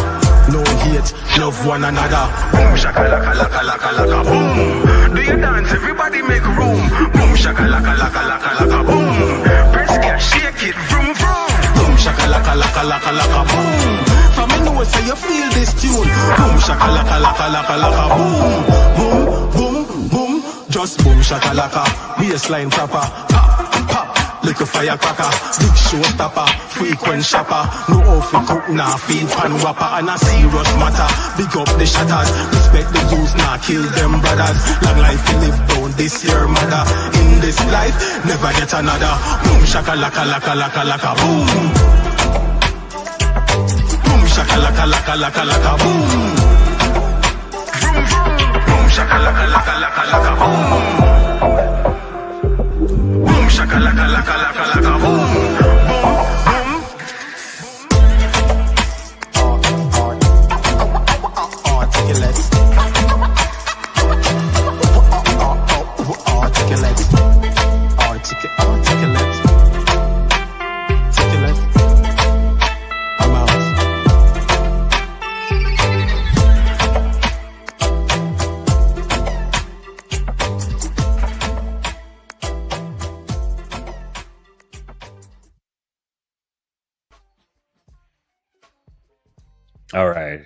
No hate, love one another. Boom shakalaka laka laka laka boom. Do you dance? Everybody make room. Boom shakalaka laka laka laka boom. Press gas, shake it, vroom vroom. Boom shakalaka laka laka laka boom. From your nose, so you feel this tune. Boom shakalaka laka laka laka boom. Boom boom boom. Just boom shakalaka. Waistline proper. Pop pop. Like a firecracker, big showstopper, frequent shopper. No off cook now, feed pan whopper, and a serious matter. Big up the shatters, respect the youth now, kill them brothers. Long life to live down, this your mother. In this life, never get another. Boom shakalaka laka laka laka boom. Boom shakalaka laka laka laka boom. Vroom vroom. Boom shakalaka laka laka laka boom. Shakalaka laka laka laka boom. Articulate. Articulate. Articulate. Articulate. I'm out. All right.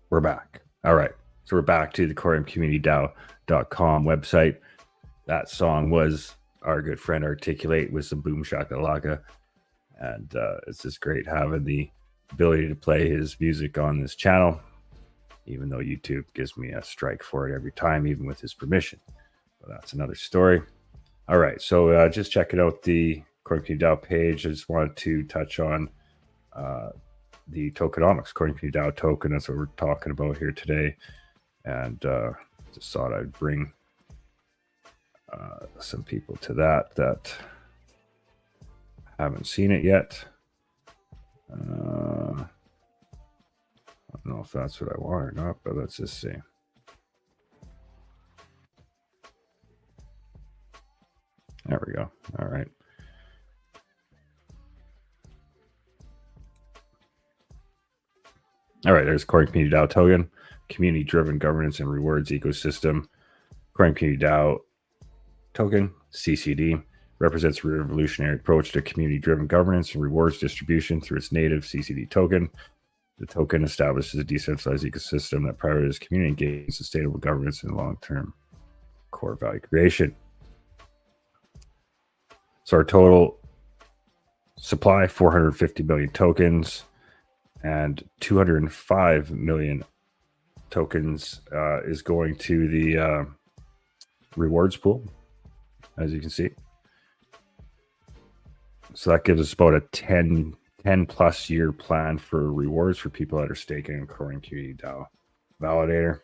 We're back. All right. So we're back to the CoriumCommunityDAO.com website. That song was our good friend Articulate with some Boom Shakalaka. And it's just great having the ability to play his music on this channel, even though YouTube gives me a strike for it every time, even with his permission. But that's another story. All right. So just checking out the Corium Community DAO page. I just wanted to touch on the tokenomics, Corium Community DAO token. That's what we're talking about here today. And just thought I'd bring some people to that haven't seen it yet. I don't know if that's what I want or not, but let's just see. There we go. All right. All right, there's Corium Community DAO token, community-driven governance and rewards ecosystem. Corium Community DAO token, CCD, represents a revolutionary approach to community-driven governance and rewards distribution through its native CCD token. The token establishes a decentralized ecosystem that prioritizes community engagement, sustainable governance, and long-term core value creation. So our total supply, 450 million tokens, and 205 million tokens is going to the rewards pool, as you can see. So that gives us about a 10 plus year plan for rewards for people that are staking in Core Community DAO Validator.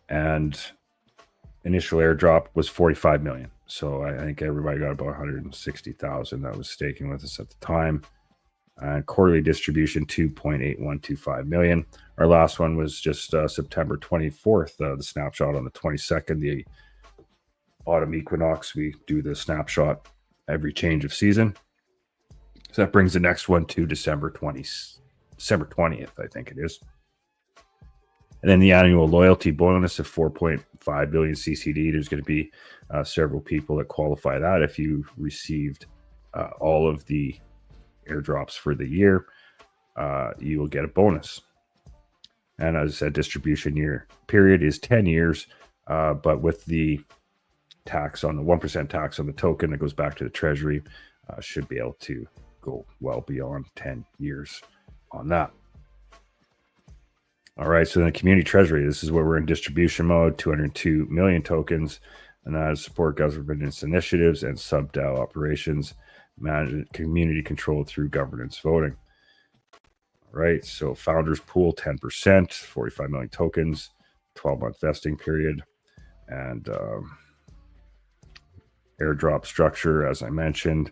And initial airdrop was 45 million. So I think everybody got about 160,000 that was staking with us at the time. And quarterly distribution, 2.8125 million. Our last one was just September 24th, the snapshot on the 22nd, the autumn equinox. We do the snapshot every change of season. So that brings the next one to December 20th, I think it is. And then the annual loyalty bonus of 4.5 billion CCD. There's going to be several people that qualify that. If you received all of the airdrops for the year, you will get a bonus. And as I said, distribution year period is 10 years, but with the tax on the 1% tax on the token that goes back to the treasury, should be able to go well beyond 10 years on that. All right, so in the community treasury, this is where we're in distribution mode, 202 million tokens, and that is support governance initiatives and sub-DAO operations, managed community controlled through governance voting. All right, so founders pool 10%, 45 million tokens, 12-month vesting period, and airdrop structure, as I mentioned,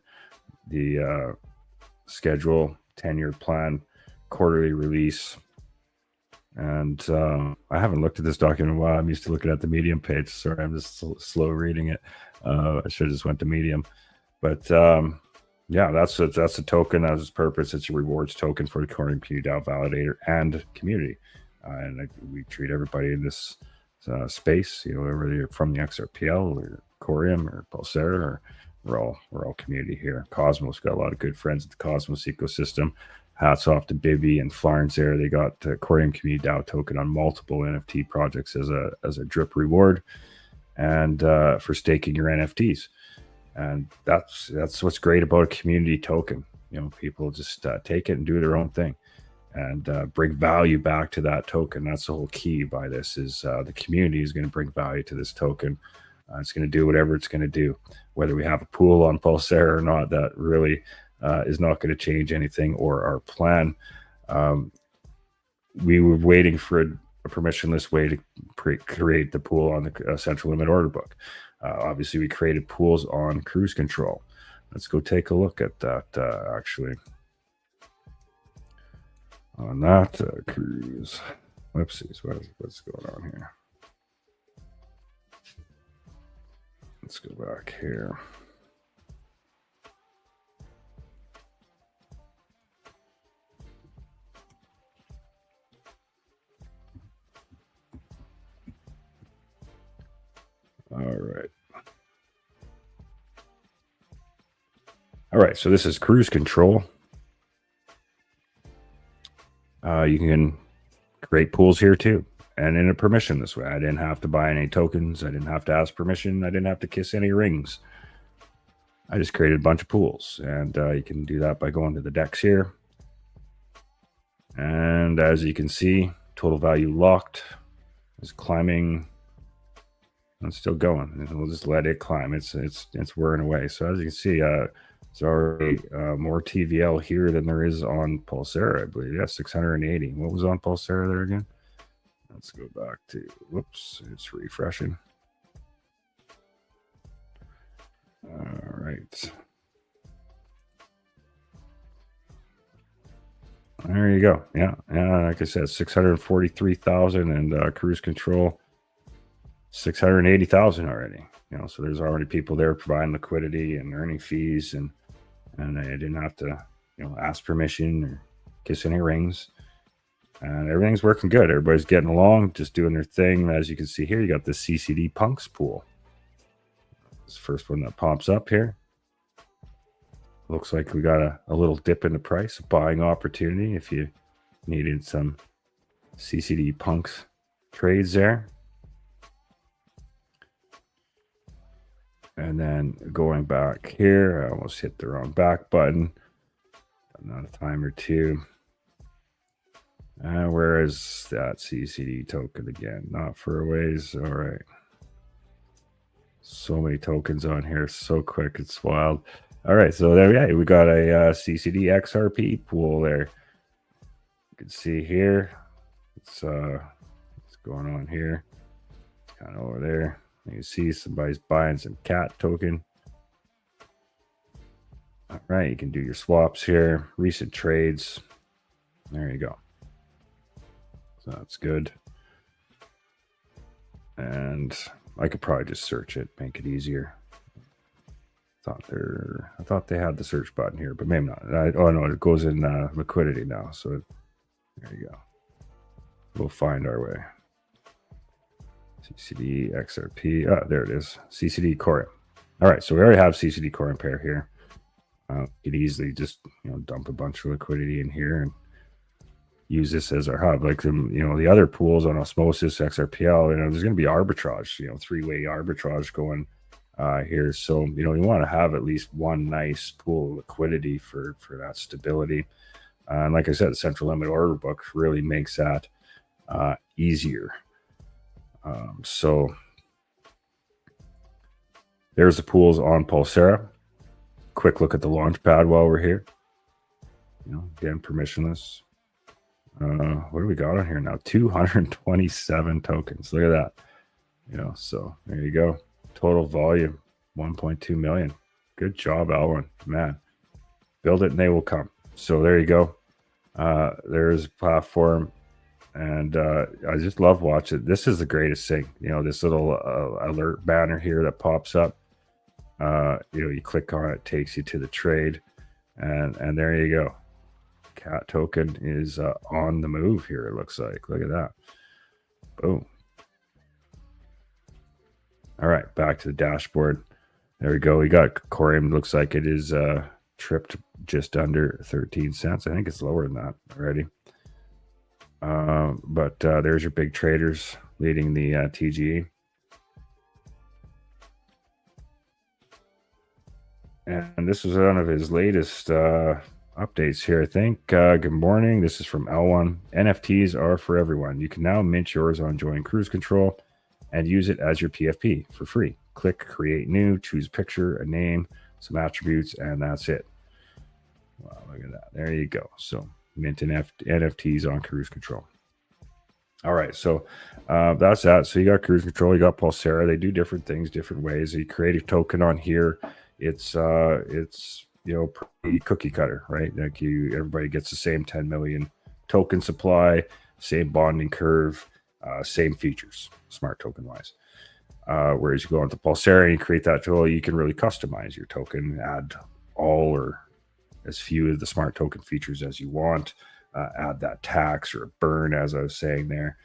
the schedule, 10-year plan, quarterly release. And I haven't looked at this document in a while. I'm used to looking at the Medium page. Sorry, I'm just slow reading it. I should have just went to Medium. But yeah, that's the token. That's its purpose. It's a rewards token for the Core Community DAO Validator and community. And we treat everybody in this space, you know, whether you're from the XRPL or Corium or Pulsara, or we're all community here. Cosmos, got a lot of good friends at the Cosmos ecosystem. Hats off to Bibby and Florence there. They got Corium Community DAO token on multiple NFT projects as a drip reward, and for staking your NFTs. And that's what's great about a community token. You know, people just take it and do their own thing, and bring value back to that token. That's the whole key by this is the community is going to bring value to this token. It's going to do whatever it's going to do, whether we have a pool on Pulsara or not. That really is not going to change anything or our plan. We were waiting for a permissionless way to create the pool on the central limit order book. Obviously, we created pools on cruise control. Let's go take a look at that actually. On that cruise. Whoopsies, what's going on here? Let's go back here. All right, so this is cruise control. You can create pools here too, and in a permissionless way. I didn't have to buy any tokens. I didn't have to ask permission. I didn't have to kiss any rings. I just created a bunch of pools, and you can do that by going to the decks here. And as you can see, total value locked is climbing. It's still going, and we'll just let it climb. It's whirring away. So as you can see, it's already more TVL here than there is on Pulsara, I believe. Yeah, 680. What was on Pulsara there again? Let's go back to, whoops, it's refreshing. All right. There you go. Yeah, like I said, 643,000 and cruise control, 680,000 already. You know, so there's already people there providing liquidity and earning fees, and I didn't have to, you know, ask permission or kiss any rings. And everything's working good. Everybody's getting along, just doing their thing. As you can see here, you got the CCD Punks pool. It's the first one that pops up here. Looks like we got a little dip in the price, a buying opportunity if you needed some CCD punks trades there. And then going back here, I almost hit the wrong back button. Another time or two. Where is that CCD token again? Not for a ways. All right. So many tokens on here, so quick, it's wild. All right, so there we got a CCD XRP pool there. You can see here, it's what's going on here. It's kind of over there. You can see somebody's buying some cat token. All right, you can do your swaps here, recent trades. There you go. So that's good. And I could probably just search it, make it easier. I thought they had the search button here, but maybe not. Oh no, it goes in liquidity now. So there you go. We'll find our way. CCD XRP. Oh, there it is. CCD Corium. All right, so we already have CCD Corium pair here. You could easily just dump a bunch of liquidity in here and use this as our hub. Like the other pools on Osmosis, XRPL, there's going to be arbitrage, three-way arbitrage going here. So you want to have at least one nice pool of liquidity for that stability. And like I said, the central limit order book really makes that easier. So there's the pools on Pulsara. Quick look at the launch pad while we're here. Again, permissionless. What do we got on here now? 227 tokens. Look at that. So there you go. Total volume 1.2 million. Good job, L1. Man, build it and they will come. So there you go. There's a platform, and I just love watching. This is the greatest thing. This little alert banner here that pops up. You click on it, takes you to the trade, and there you go. Cat token is on the move here. It looks like. Look at that. Boom. All right, back to the dashboard. There we go. We got Corium. Looks like it is tripped just under 13 cents. I think it's lower than that already. But there's your big traders leading the TGE. And this was one of his latest updates here, I think. Good morning. This is from L1. NFTs are for everyone. You can now mint yours on Join Cruise Control and use it as your PFP for free. Click Create New, choose a picture, a name, some attributes, and that's it. Wow, look at that. There you go. So mint NFTs on Cruise Control. All right, so that's that. So you got Cruise Control, you got Pulsara. They do different things, different ways. You create a token on here. It's pretty cookie cutter, right? Like everybody gets the same 10 million token supply, same bonding curve, same features, smart token wise. Whereas you go onto Pulsara and you create that tool, you can really customize your token, add all or as few of the smart token features as you want, add that tax or a burn, as I was saying there.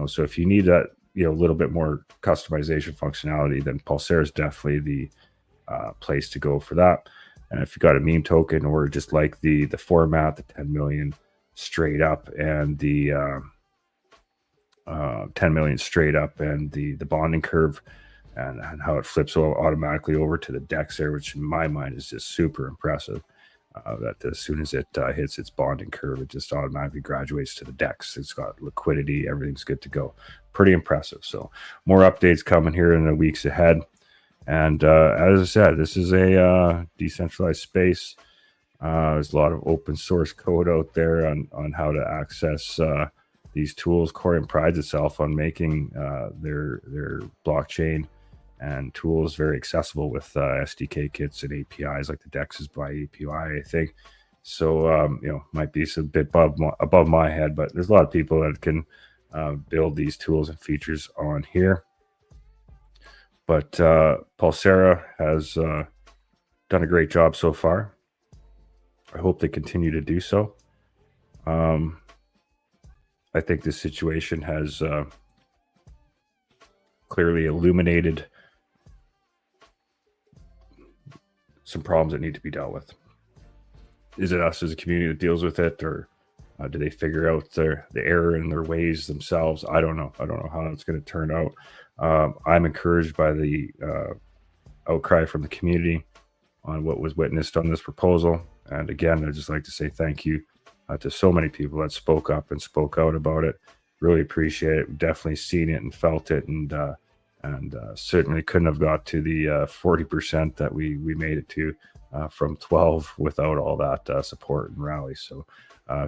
So if you need that, a little bit more customization functionality, then Pulsara is definitely the place to go for that. And if you got a meme token or just like the format, the 10 million straight up and the 10 million straight up and the bonding curve and how it flips automatically over to the DEX there, which in my mind is just super impressive. That as soon as it hits its bonding curve, it just automatically graduates to the DEX. It's got liquidity, everything's good to go. Pretty impressive. So more updates coming here in the weeks ahead. And as I said, this is a decentralized space. There's a lot of open source code out there on how to access these tools. Corium prides itself on making their blockchain and tools very accessible with SDK kits and APIs like the DEX is by API, I think. So, might be a bit above my head, but there's a lot of people that can build these tools and features on here. But Pulsara has done a great job so far. I hope they continue to do so. I think this situation has clearly illuminated some problems that need to be dealt with. Is it us as a community that deals with it, or do they figure out the error in their ways themselves? I don't know. I don't know how it's going to turn out. I'm encouraged by the outcry from the community on what was witnessed on this proposal. And again, I'd just like to say thank you to so many people that spoke up and spoke out about it. Really appreciate it. We've definitely seen it and felt it, and certainly couldn't have got to the 40% that we made it to from 12 without all that support and rally. So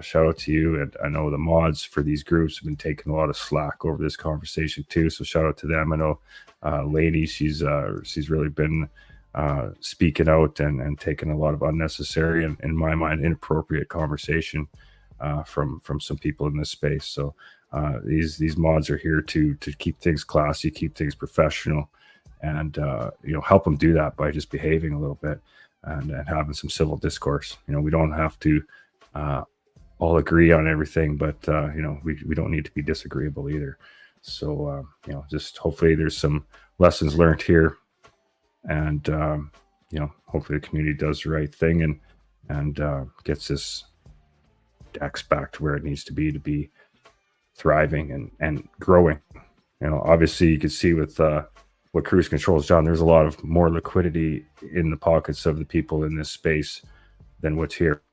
shout out to you. And I know the mods for these groups have been taking a lot of slack over this conversation too. So shout out to them. I know Lady, she's really been speaking out and taking a lot of unnecessary and, in my mind, inappropriate conversation from some people in this space. So these mods are here to keep things classy, keep things professional, and help them do that by just behaving a little bit and having some civil discourse. We don't have to all agree on everything, but we don't need to be disagreeable either. So just hopefully there's some lessons learned here, and hopefully the community does the right thing and gets this DEX back to where it needs to be thriving and growing. Obviously you can see with what cruise control has done, there's a lot of more liquidity in the pockets of the people in this space than what's here.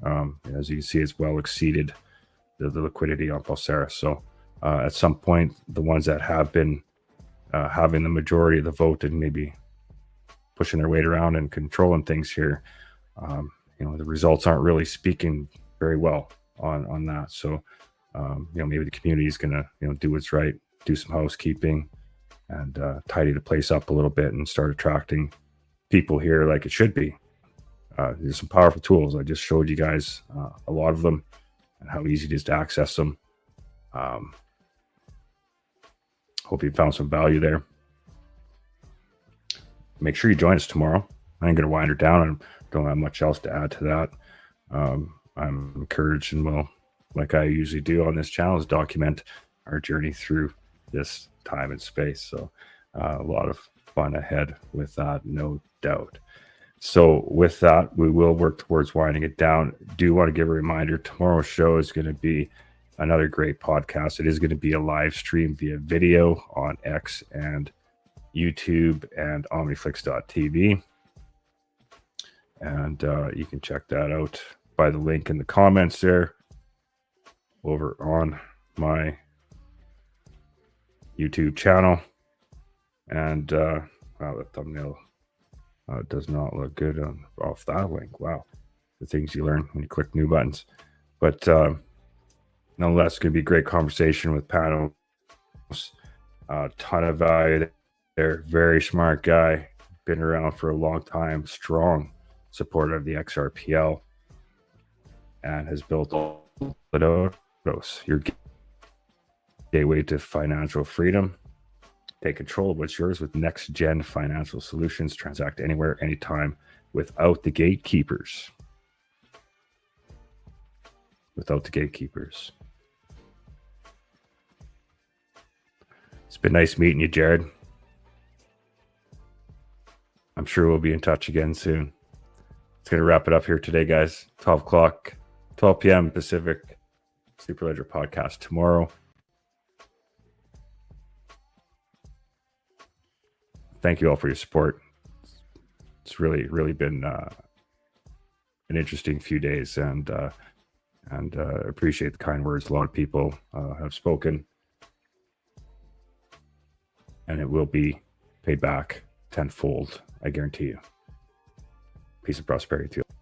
As you can see, it's well exceeded the liquidity on Pulsara. So at some point, the ones that have been having the majority of the vote and maybe pushing their weight around and controlling things here, the results aren't really speaking very well on that. So maybe the community is going to do what's right, do some housekeeping, and tidy the place up a little bit and start attracting people here like it should be. There's some powerful tools. I just showed you guys a lot of them and how easy it is to access them. Hope you found some value there. Make sure you join us tomorrow. I ain't going to wind her down. I don't have much else to add to that. I'm encouraged and will, like I usually do on this channel, is document our journey through this time and space. So a lot of fun ahead with that, no doubt. So with that, we will work towards winding it down. Do want to give a reminder, tomorrow's show is going to be another great podcast. It is going to be a live stream via video on X and YouTube and omniflix.tv. And you can check that out by the link in the comments there over on my YouTube channel. And wow, the thumbnail does not look good off that link. Wow, the things you learn when you click new buttons. But nonetheless, it's going to be a great conversation with Panos. A ton of value there. Very smart guy. Been around for a long time. Strong supporter of the XRPL. And has built all the your gateway to financial freedom. Take control of what's yours with next-gen financial solutions. Transact anywhere, anytime, without the gatekeepers. Without the gatekeepers. It's been nice meeting you, Jared. I'm sure we'll be in touch again soon. It's going to wrap it up here today, guys. 12 p.m. Pacific. Superledger podcast tomorrow. Thank you all for your support. It's really, really been an interesting few days, and appreciate the kind words a lot of people have spoken, and it will be paid back tenfold, I guarantee you. Peace and prosperity to you.